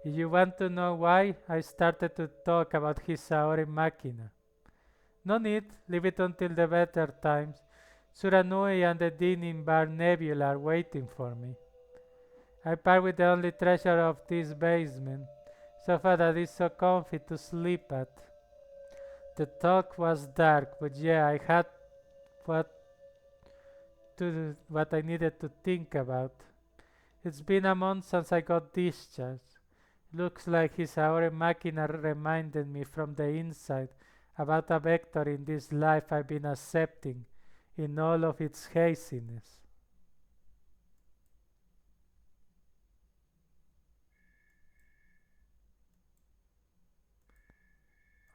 If you want to know why, I started to talk about his Saori Machina. No need, leave it until the better times. Suranui and the Dining Bar Nebula are waiting for me. I part with the only treasure of this basement, sofa that is so comfy to sleep at. The talk was dark, but yeah, I had what what I needed to think about. It's been a month since I got discharged. Looks like his Aure Machina reminded me from the inside about a vector in this life I've been accepting in all of its haziness.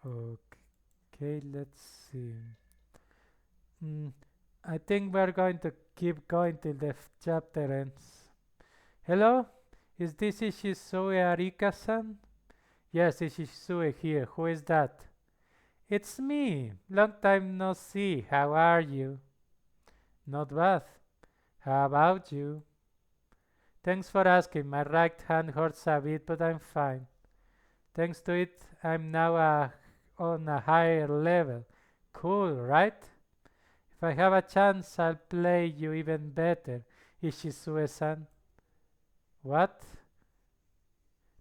Okay, let's see. I think we're going to keep going till the chapter ends. Hello? Is this Ishisue Arika-san? Yes, Ishisue here. Who is that? It's me. Long time no see. How are you? Not bad. How about you? Thanks for asking. My right hand hurts a bit, but I'm fine. Thanks to it, I'm now on a higher level. Cool, right? If I have a chance, I'll play you even better, Ishisue-san. What?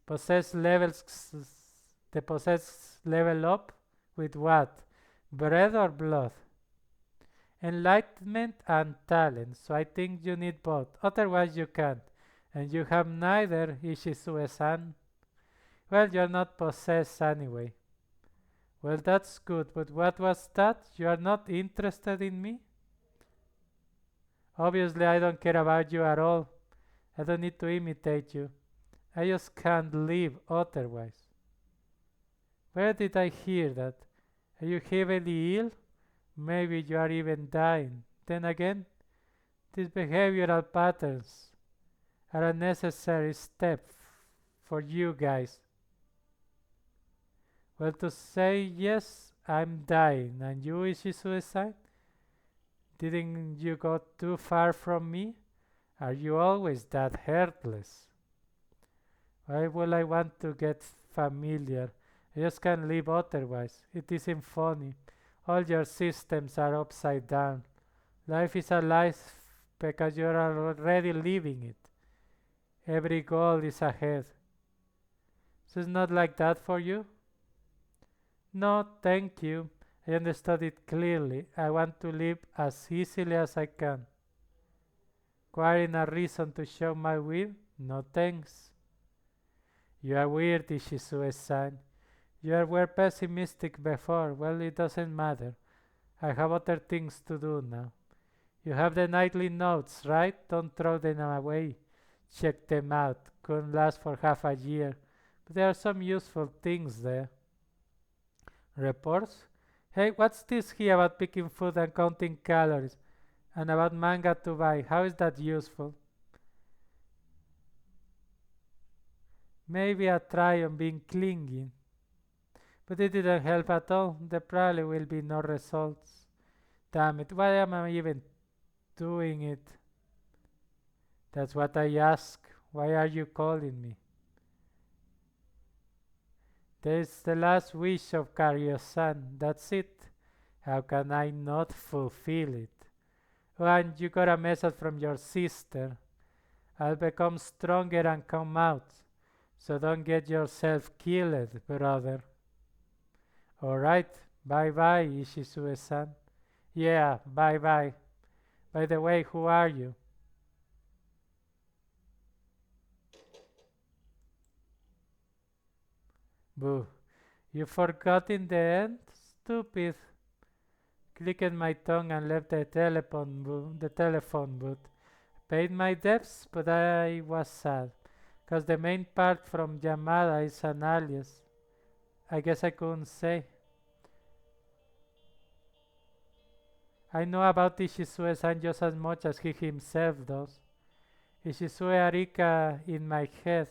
Possess levels. The possess level up? With what? Bread or blood? Enlightenment and talent. So I think you need both. Otherwise, you can't. And you have neither, Ishisue-san. Well, you're not possessed anyway. Well, that's good, but what was that? You are not interested in me? Obviously, I don't care about you at all. I don't need to imitate you. I just can't live otherwise. Where did I hear that? Are you heavily ill? Maybe you are even dying. Then again, these behavioral patterns are a necessary step for you guys. Well, to say yes, I'm dying, and you, is she suicide? Didn't you go too far from me? Are you always that heartless? Why would I want to get familiar? I just can't live otherwise. It isn't funny. All your systems are upside down. Life is a lie because you're already living it. Every goal is ahead. So it's not like that for you? No, thank you. I understood it clearly. I want to live as easily as I can. Acquiring a reason to show my will? No thanks. You are weird, Ishisue-san. You were pessimistic before. Well, it doesn't matter. I have other things to do now. You have the nightly notes, right? Don't throw them away. Check them out. Couldn't last for half a year. But there are some useful things there. Reports? Hey, what's this here about picking food and counting calories? And about manga to buy? How is that useful? Maybe a try on being clingy. But it didn't help at all. There probably will be no results. Damn it, why am I even doing it? That's what I ask. Why are you calling me? There's the last wish of Karyo-san. That's it. How can I not fulfill it? Oh, and you got a message from your sister. I'll become stronger and come out. So don't get yourself killed, brother. Alright, bye-bye, Ishisue-san. Yeah, bye-bye. By the way, who are you? Boo. You forgot in the end? Stupid. Clicked my tongue and left the telephone booth. Paid my debts, but I was sad. Cause the main part from Yamada is an alias. I guess I couldn't say. I know about Ishisue-san just as much as he himself does. Ishisue Arika in my head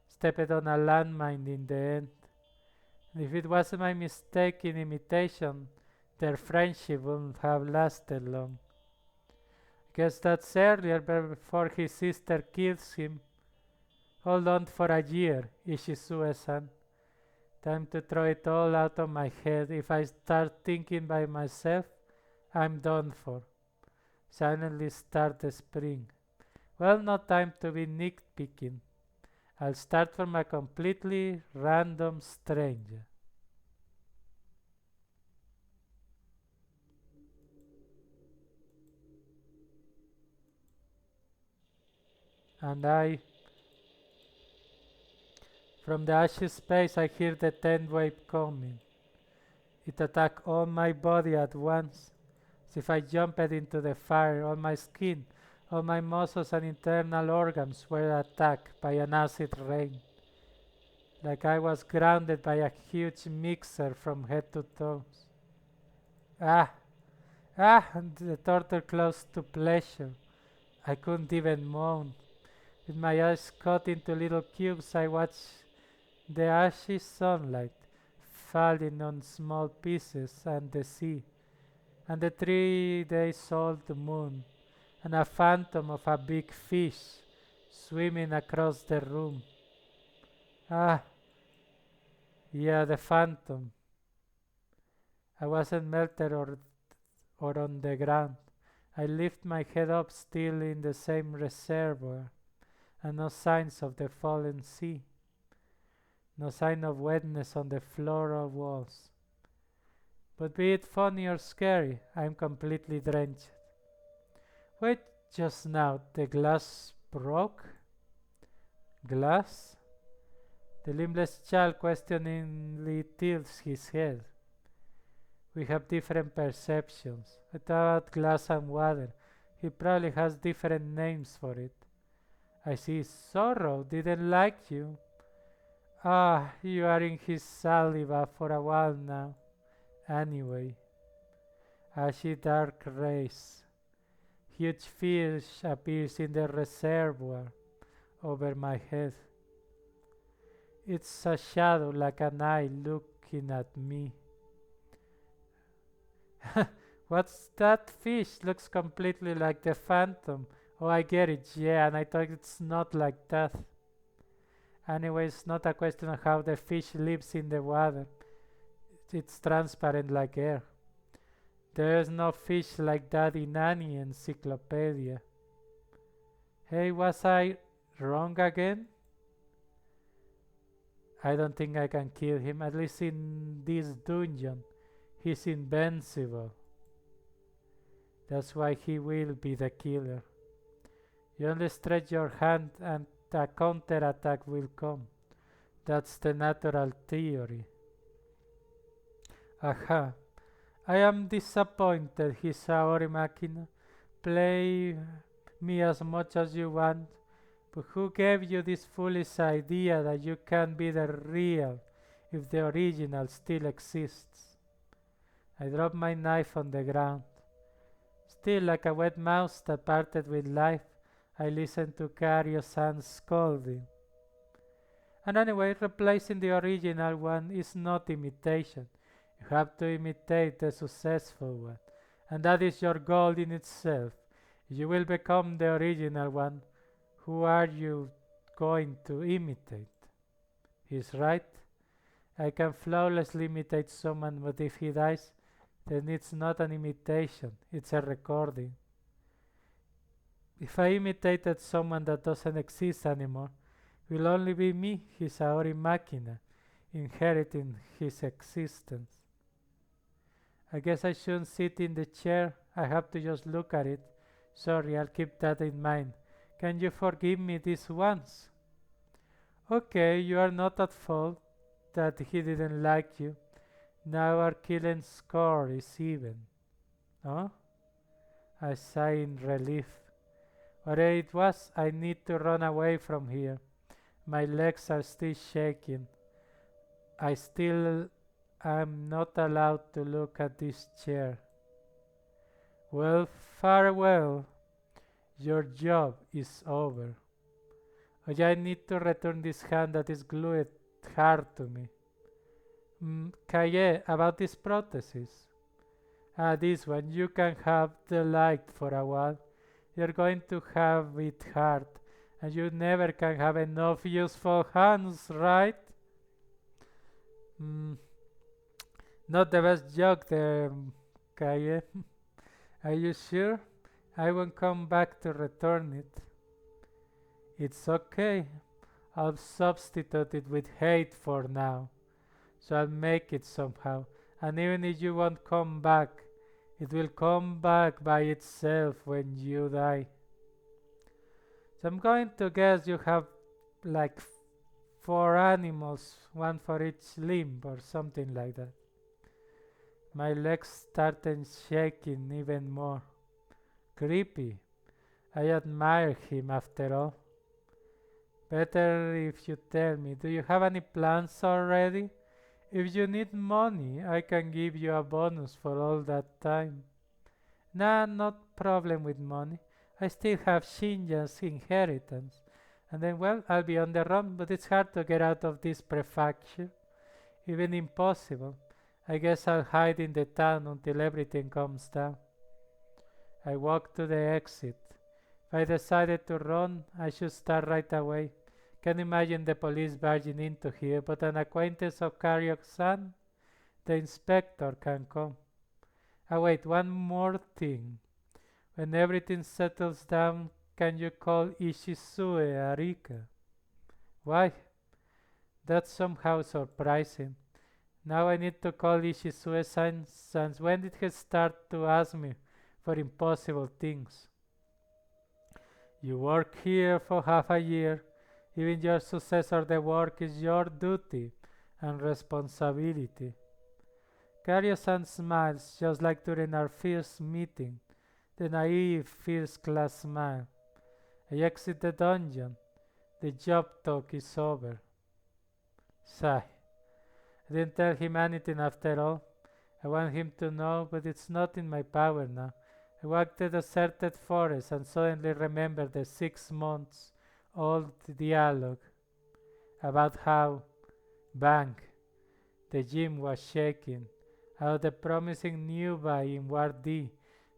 stepped on a landmine in the end. And if it wasn't my mistaken imitation, their friendship wouldn't have lasted long. Guess that's earlier before his sister kills him. Hold on for a year, Ishisue-san. Time to throw it all out of my head. If I start thinking by myself, I'm done for. Silently start the spring. Well, no time to be nitpicking. I'll start from a completely random stranger. And from the ashy space, I hear the 10th wave coming. It attacked all my body at once. As if I jumped into the fire, all my skin, all my muscles and internal organs were attacked by an acid rain. Like I was grounded by a huge mixer from head to toes. Ah! Ah! And the torture close to pleasure. I couldn't even moan. With my eyes cut into little cubes, I watched the ashy sunlight falling on small pieces and the sea, and the 3 days old moon, and a phantom of a big fish swimming across the room. Ah, yeah, the phantom. I wasn't melted or on the ground. I lift my head up, still in the same reservoir, and no signs of the fallen sea. No sign of wetness on the floor or walls. But be it funny or scary, I am completely drenched. Wait, just now, the glass broke? Glass? The limbless child questioningly tilts his head. We have different perceptions. I thought glass and water. He probably has different names for it. I see. Sorrow didn't like you. Ah, you are in his saliva for a while now. Anyway, ashy dark rays. Huge fish appears in the reservoir over my head. It's a shadow like an eye looking at me. What's that fish? Looks completely like the phantom. Oh, I get it. Yeah, and I thought it's not like that. Anyway, it's not a question of how the fish lives in the water. It's transparent like air. There's no fish like that in any encyclopedia. Hey, was I wrong again? I don't think I can kill him, at least in this dungeon. He's invincible. That's why he will be the killer. You only stretch your hand and a counterattack will come. That's the natural theory. Aha. I am disappointed, Hisaori Makina. Play me as much as you want, but who gave you this foolish idea that you can be the real if the original still exists? I drop my knife on the ground. Still like a wet mouse that parted with life, I listen to Karyo-san's scolding. And anyway, replacing the original one is not imitation. You have to imitate the successful one. And that is your goal in itself. You will become the original one. Who are you going to imitate? He's right. I can flawlessly imitate someone, but if he dies, then it's not an imitation, it's a recording. If I imitated someone that doesn't exist anymore, it will only be me, Hisaori Makina, inheriting his existence. I guess I shouldn't sit in the chair, I have to just look at it. Sorry, I'll keep that in mind. Can you forgive me this once? Okay, you are not at fault that he didn't like you. Now our killing score is even. Oh? I sigh in relief. Whatever it was, I need to run away from here. My legs are still shaking. I still am not allowed to look at this chair. Well, farewell. Your job is over. Oh, I need to return this hand that is glued hard to me. Kaye, about this prosthesis. This one, you can have the light for a while. You're going to have it hard, and you never can have enough useful hands, right? Not the best joke there, Kaye. Are you sure? I won't come back to return it. It's okay. I'll substitute it with hate for now. So I'll make it somehow. And even if you won't come back, it will come back by itself when you die. So I'm going to guess you have like 4 animals, one for each limb or something like that. My legs started shaking even more. Creepy. I admire him after all. Better if you tell me, do you have any plans already? If you need money, I can give you a bonus for all that time. Nah, not problem with money. I still have Shinja's inheritance. And then, well, I'll be on the run, but it's hard to get out of this prefecture. Even impossible. I guess I'll hide in the town until everything comes down. I walk to the exit. If I decided to run, I should start right away. Can imagine the police barging into here, but an acquaintance of Karyok-san, the inspector, can come. Ah, wait, one more thing. When everything settles down, can you call Ishisue Arika? Why? That's somehow surprising. Now I need to call Ishisue-san since when did he start to ask me for impossible things? You work here for half a year. Even your success of the work is your duty and responsibility. Karyo-san smiles just like during our first meeting, the naive first-class smile. I exit the dungeon. The job talk is over. Sigh. I didn't tell him anything after all. I want him to know, but it's not in my power now. I walked the deserted forest and suddenly remembered the 6 months old dialogue about how, bang, the gym was shaking, how the promising newbie in Ward D,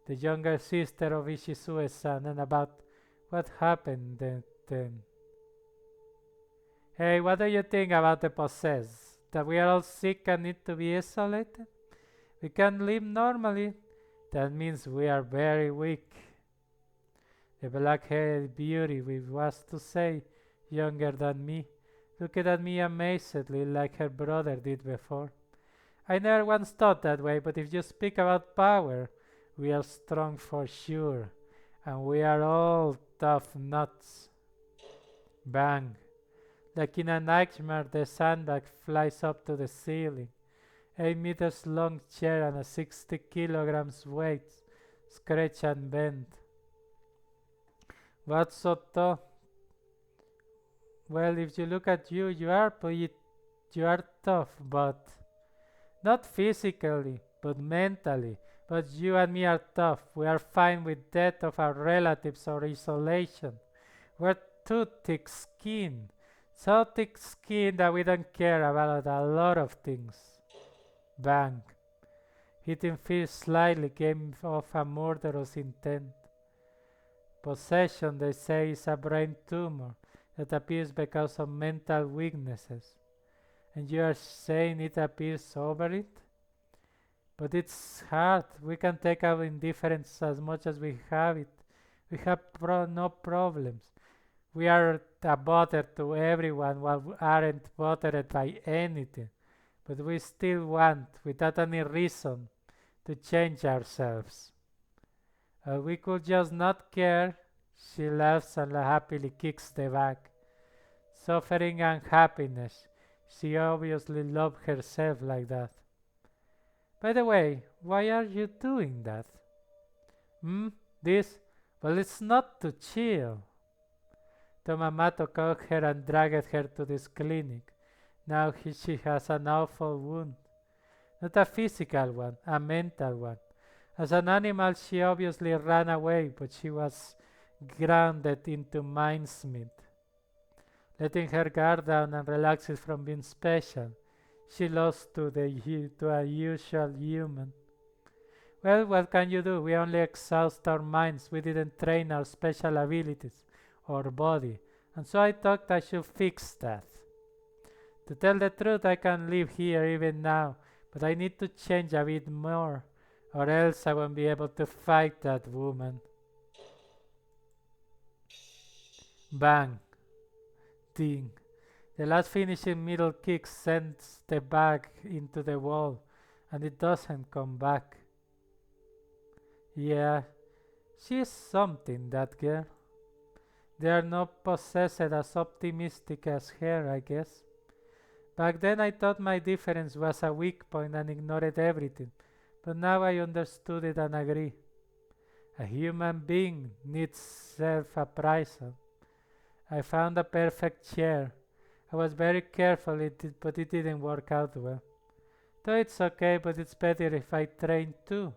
the younger sister of Ishisue-san, and about what happened then. Hey, what do you think about the possessed? That we are all sick and need to be isolated? We can't live normally. That means we are very weak. The black-haired beauty, which was to say, younger than me, looked at me amazedly like her brother did before. I never once thought that way, but if you speak about power, we are strong for sure, and we are all tough nuts. Bang! Like in a nightmare, the sandbag flies up to the ceiling. 8 meters long chair and a 60 kilograms weight, scratch and bend. What's so tough? Well, if you look at you, you are tough, but not physically, but mentally. But you and me are tough. We are fine with death of our relatives or isolation. We're too thick-skinned. So thick-skinned that we don't care about a lot of things. Bang. Hitting first slightly came off a murderous intent. Possession, they say, is a brain tumor that appears because of mental weaknesses. And you are saying it appears over it? But it's hard. We can take our indifference as much as we have it. We have no problems. We are a bother to everyone while we aren't bothered by anything. But we still want, without any reason, to change ourselves. We could just not care. She laughs and happily kicks the bag. Suffering and happiness. She obviously loved herself like that. By the way, why are you doing that? This? Well, it's not to chill. Tomamato caught her and dragged her to this clinic. Now she has an awful wound. Not a physical one, a mental one. As an animal, she obviously ran away, but she was grounded into mincemeat. Letting her guard down and relaxes from being special, she lost to a usual human. Well, what can you do? We only exhaust our minds. We didn't train our special abilities or body. And so I thought I should fix that. To tell the truth, I can live here even now, but I need to change a bit more, or else I won't be able to fight that woman. Bang. Ding. The last finishing middle kick sends the bag into the wall, and it doesn't come back. Yeah, she's something, that girl. They are not possessed as optimistic as her, I guess. Back then I thought my difference was a weak point and ignored everything, but now I understood it and agree. A human being needs self-appraisal. I found a perfect chair. I was very careful, but it didn't work out well. Though it's okay, but it's better if I train too.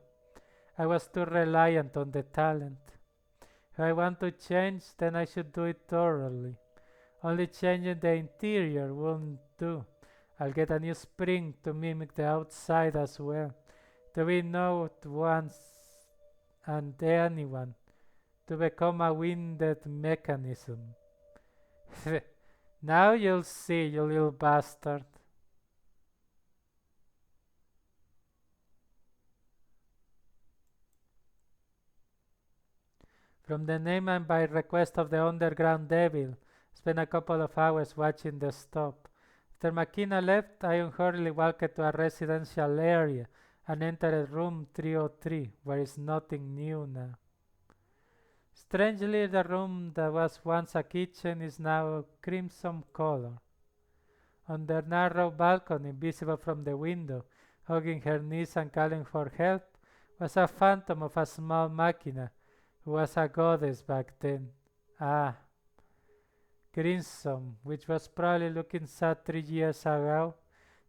I was too reliant on the talent. If I want to change, then I should do it thoroughly. Only changing the interior won't do. I'll get a new spring to mimic the outside as well. To be known once and anyone to become a winded mechanism. Now you'll see, you little bastard. From the name and by request of the underground devil, spent a couple of hours watching the stop. After Makina left, I unhurriedly walked to a residential area and entered room 303, where is nothing new now. Strangely, the room that was once a kitchen is now a crimson color. On the narrow balcony, visible from the window, hugging her knees and calling for help, was a phantom of a small machina who was a goddess back then. Ah, crimson, which was probably looking sad 3 years ago,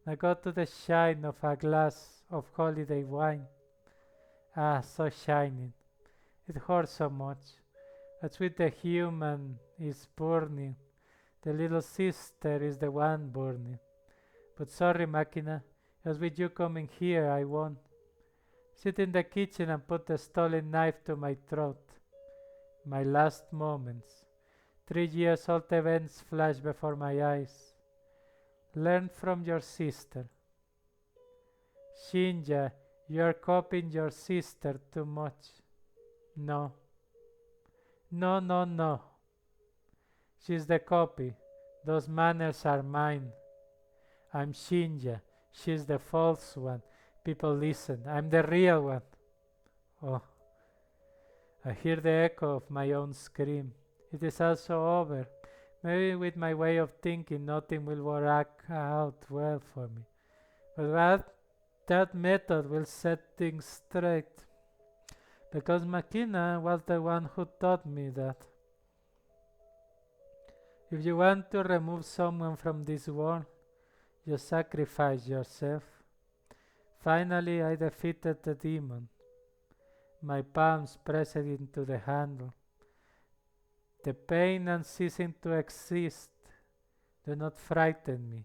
now got to the shine of a glass of holiday wine. Ah, so shining. It hurts so much. That's with the human is burning. The little sister is the one burning. But sorry, Machina, as with you coming here, I won't. Sit in the kitchen and put the stolen knife to my throat. My last moments. 3 years old events flash before my eyes. Learn from your sister. Shinja, you're copying your sister too much. No. No, no, no. She's the copy. Those manners are mine. I'm Shinja. She's the false one. People listen. I'm the real one. Oh. I hear the echo of my own scream. It is also over. Maybe with my way of thinking nothing will work out well for me. But that method will set things straight. Because Makina was the one who taught me that. If you want to remove someone from this world, you sacrifice yourself. Finally, I defeated the demon. My palms pressed into the handle. The pain and ceasing to exist do not frighten me.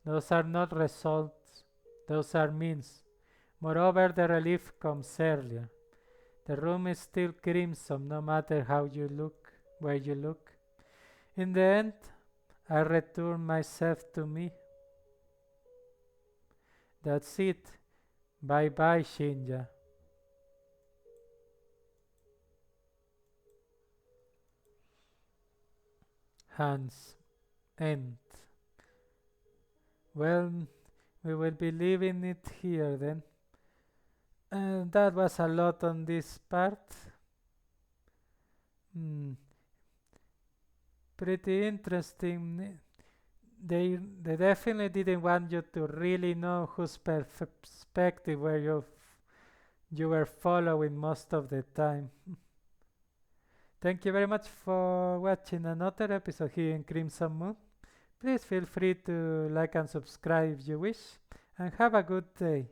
Those are not results, those are means. Moreover, the relief comes earlier. The room is still crimson no matter how you look, where you look. In the end, I return myself to me. That's it. Bye bye, Shinja. Hans. End. Well, we will be leaving it here then. And that was a lot on this part. Pretty interesting. They definitely didn't want you to really know whose perspective you were following most of the time. Thank you very much for watching another episode here in Crimson Moon. Please feel free to like and subscribe if you wish, and have a good day.